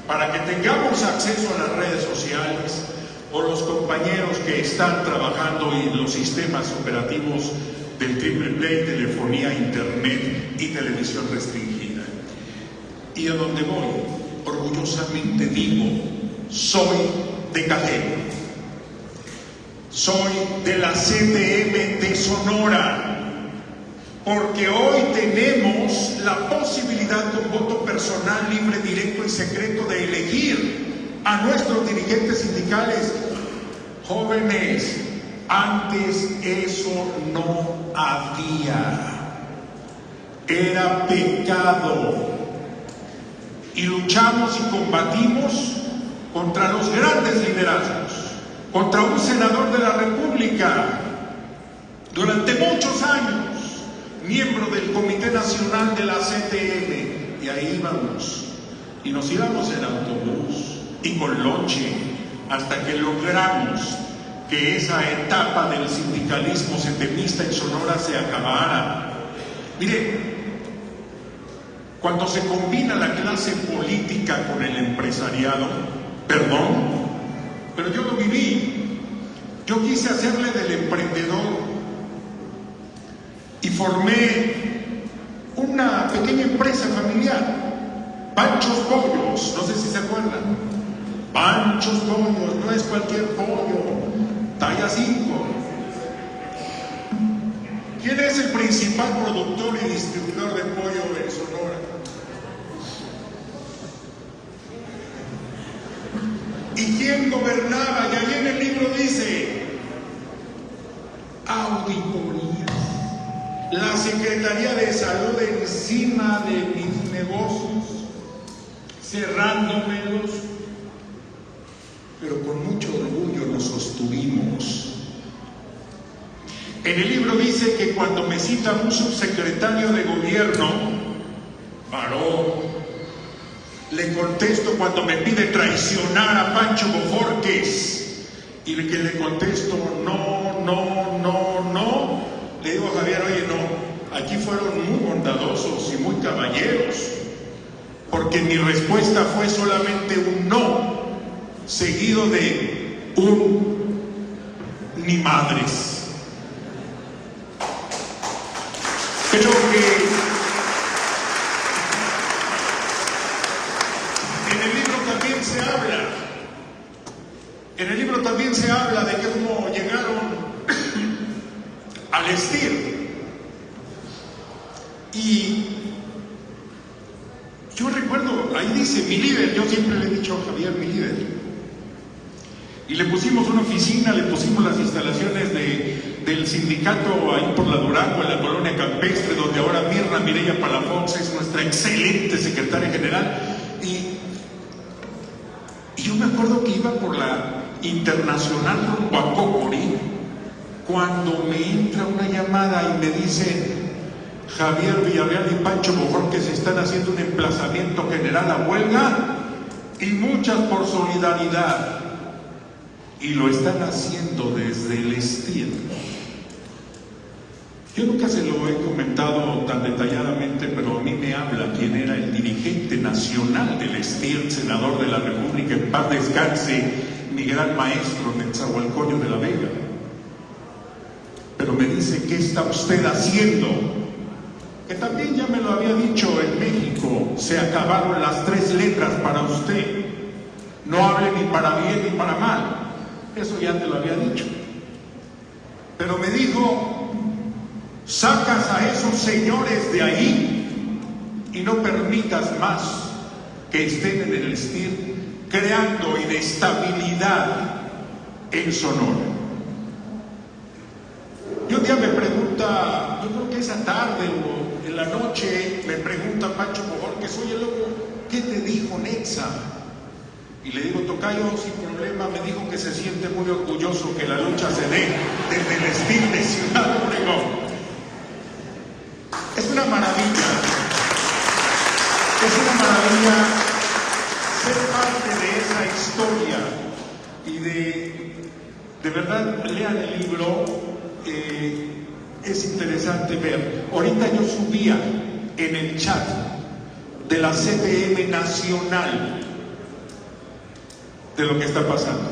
para que tengamos acceso a las redes sociales, o los compañeros que están trabajando en los sistemas operativos del Triple Play, telefonía, internet y televisión restringida. Y a donde voy, orgullosamente digo, soy de Cajeme, soy de la CTM de Sonora, porque hoy tenemos la posibilidad con voto personal, libre, directo y secreto de elegir a nuestros dirigentes sindicales. Jóvenes, antes eso no había, era pecado, y luchamos y combatimos contra los grandes liderazgos, contra un senador de la República durante muchos años, miembro del Comité Nacional de la CTM, y ahí íbamos, y nos íbamos en autobús y con lonche, hasta que logramos que esa etapa del sindicalismo setemista en Sonora se acabara. Mire, cuando se combina la clase política con el empresariado, perdón, pero yo lo viví, yo quise hacerle del emprendedor y formé una pequeña empresa familiar, Panchos Pollos, no sé si se acuerdan. Panchos Pollos, no es cualquier pollo, talla 5. ¿Quién es el principal productor y distribuidor de pollo en Sonora? ¿Y quién gobernaba? Y ahí en el libro dice: auditorías. La Secretaría de Salud encima de mis negocios, cerrándomelos, pero con mucho orgullo nos sostuvimos. En el libro dice que cuando me cita un subsecretario de gobierno, varón, le contesto cuando me pide traicionar a Pancho Boforques, y que le contesto no, no, no, no. Le digo a Javier: oye, no, aquí fueron muy bondadosos y muy caballeros, porque mi respuesta fue solamente un no, seguido de un ni madres. Creo que en el libro también se habla de cómo llegaron al STIR. Y yo recuerdo, ahí dice mi líder, yo siempre le he dicho a Javier mi líder, Y le pusimos una oficina, le pusimos las instalaciones del sindicato ahí por la Durango, en la colonia campestre, donde ahora Mirna Mireya Palafox es nuestra excelente secretaria general. Y yo me acuerdo que iba por la Internacional rumbo a Cocori, cuando me entra una llamada y me dicen: Javier Villarreal y Pancho Bojón, que se están haciendo un emplazamiento general a huelga, y muchas por solidaridad. Y lo están haciendo desde el STIR. Yo nunca se lo he comentado tan detalladamente, pero a mí me habla quien era el dirigente nacional del STIR, senador de la República, en paz descanse, mi gran maestro Netzahualcóyotl de la Vega. Pero me dice: ¿qué está usted haciendo? Que también ya me lo había dicho en México: se acabaron las 3 letras para usted. No hable ni para bien ni para mal. Eso ya te lo había dicho. Pero me dijo: sacas a esos señores de ahí y no permitas más que estén en el STIR creando inestabilidad en Sonora. Y un día me pregunta, yo creo que esa tarde o en la noche, me pregunta Pancho Bojón, que soy el loco: ¿qué te dijo Netza? Y le digo: tocayo, sin problema, me dijo que se siente muy orgulloso que la lucha se dé desde el STIR de Ciudad Obregón. Es una maravilla ser parte de esa historia y de verdad, lean el libro, es interesante ver. Ahorita yo subía en el chat de la CTM nacional de lo que está pasando,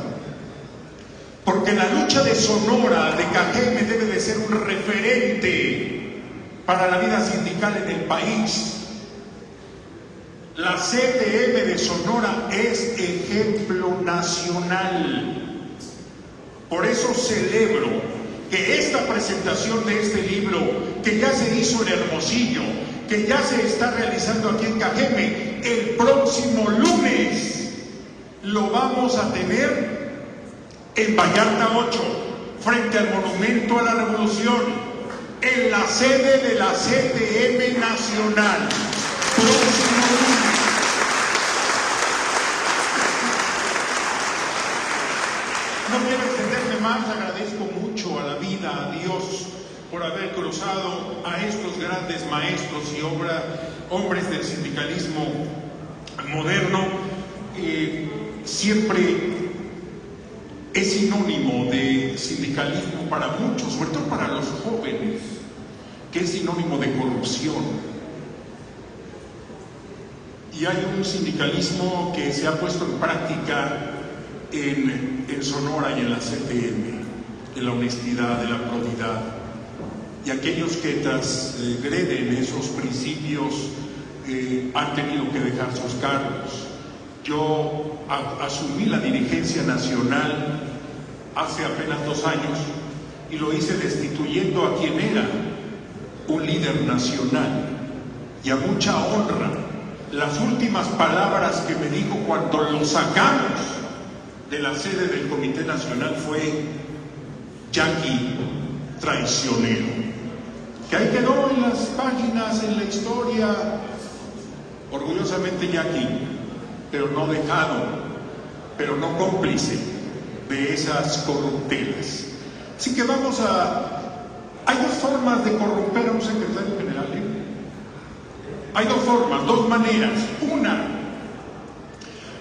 porque la lucha de Sonora, de Cajeme, debe de ser un referente para la vida sindical en el país. La CTM de Sonora es ejemplo nacional. Por eso celebro que esta presentación de este libro, que ya se hizo en Hermosillo, que ya se está realizando aquí en Cajeme, el próximo lunes lo vamos a tener en Vallarta 8, frente al Monumento a la Revolución, en la sede de la CTM nacional. Próximo lunes. No quiero extenderme más, agradezco mucho a la vida, a Dios, por haber cruzado a estos grandes maestros y hombres del sindicalismo moderno. Siempre es sinónimo de sindicalismo para muchos, sobre todo para los jóvenes, que es sinónimo de corrupción. Y hay un sindicalismo que se ha puesto en práctica en Sonora y en la CTM, de la honestidad, de la probidad. Y aquellos que transgreden esos principios han tenido que dejar sus cargos. Yo asumí la dirigencia nacional hace apenas 2 años y lo hice destituyendo a quien era un líder nacional, y a mucha honra. Las últimas palabras que me dijo cuando lo sacamos de la sede del Comité Nacional fue: Jackie, traicionero. Que ahí quedó en las páginas, en la historia, orgullosamente Jackie, pero no dejado, pero no cómplice de esas corruptelas. Así que hay 2 formas de corromper a un secretario general. Hay 2 formas, 2 maneras. Una,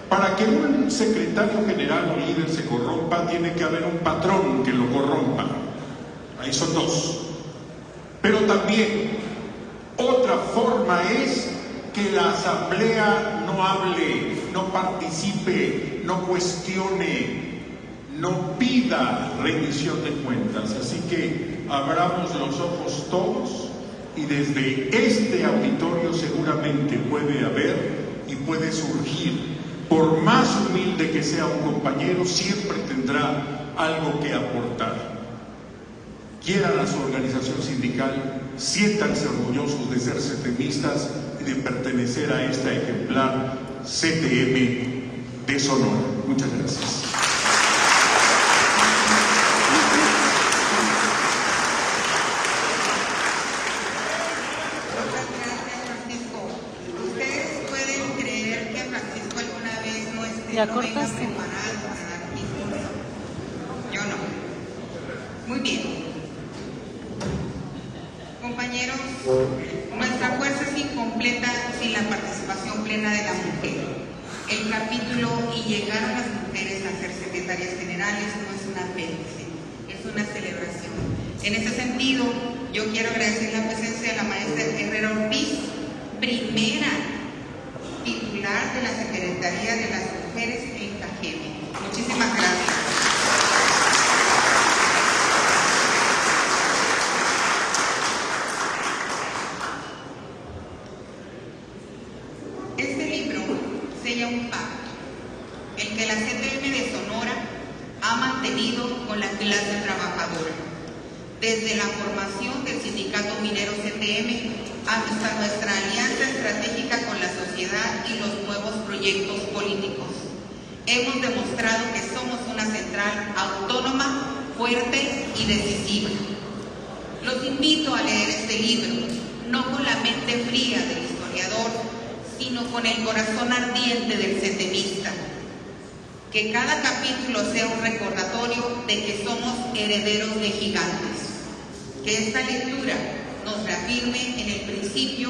para que un secretario general o líder se corrompa, tiene que haber un patrón que lo corrompa. Ahí son 2. Pero también, otra forma es que la asamblea no hable, no participe, no cuestione, no pida rendición de cuentas. Así que abramos los ojos todos, y desde este auditorio seguramente puede haber y puede surgir, por más humilde que sea un compañero, siempre tendrá algo que aportar. Quieran a su organización sindical, siéntanse orgullosos de ser CTMistas y de pertenecer a esta ejemplar CTM de Sonora. Muchas gracias. no venga preparado para dar un discurso. Yo no. Muy bien. Compañeros, nuestra fuerza es incompleta sin la participación plena de la mujer. El capítulo y llegar a las mujeres a ser secretarias generales no es un apéndice, es una celebración. En ese sentido, yo quiero agradecer la presencia de la maestra Herrera Ortiz, primera titular de la Secretaría de las Mujeres en Cajeme. Muchísimas gracias. Este libro sella un pacto, el que la CTM de Sonora ha mantenido con la clase trabajadora, desde la formación del Sindicato Minero CTM hasta nuestra alianza estratégica con la sociedad y los nuevos proyectos políticos. Hemos demostrado que somos una central autónoma, fuerte y decisiva. Los invito a leer este libro, no con la mente fría del historiador, sino con el corazón ardiente del setemista. Que cada capítulo sea un recordatorio de que somos herederos de gigantes. Que esta lectura nos reafirme en el principio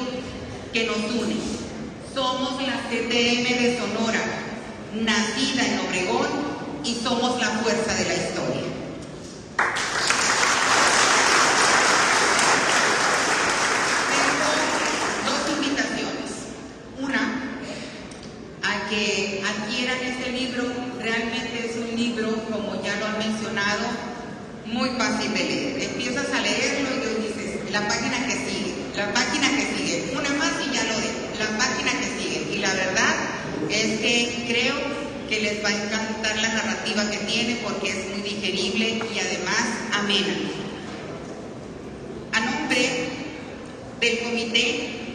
que nos une. Somos la CTM de Sonora, nacida en Obregón, y somos la fuerza de la historia. Tengo dos invitaciones. Una, a que adquieran este libro. Realmente es un libro, como ya lo han mencionado, muy fácil de leer. Empiezas a leerlo y dices, la página que sigue, una más y ya lo dejo, la página que sigue. Y la verdad es que creo que les va a encantar la narrativa que tiene porque es muy digerible y además amena. A nombre del comité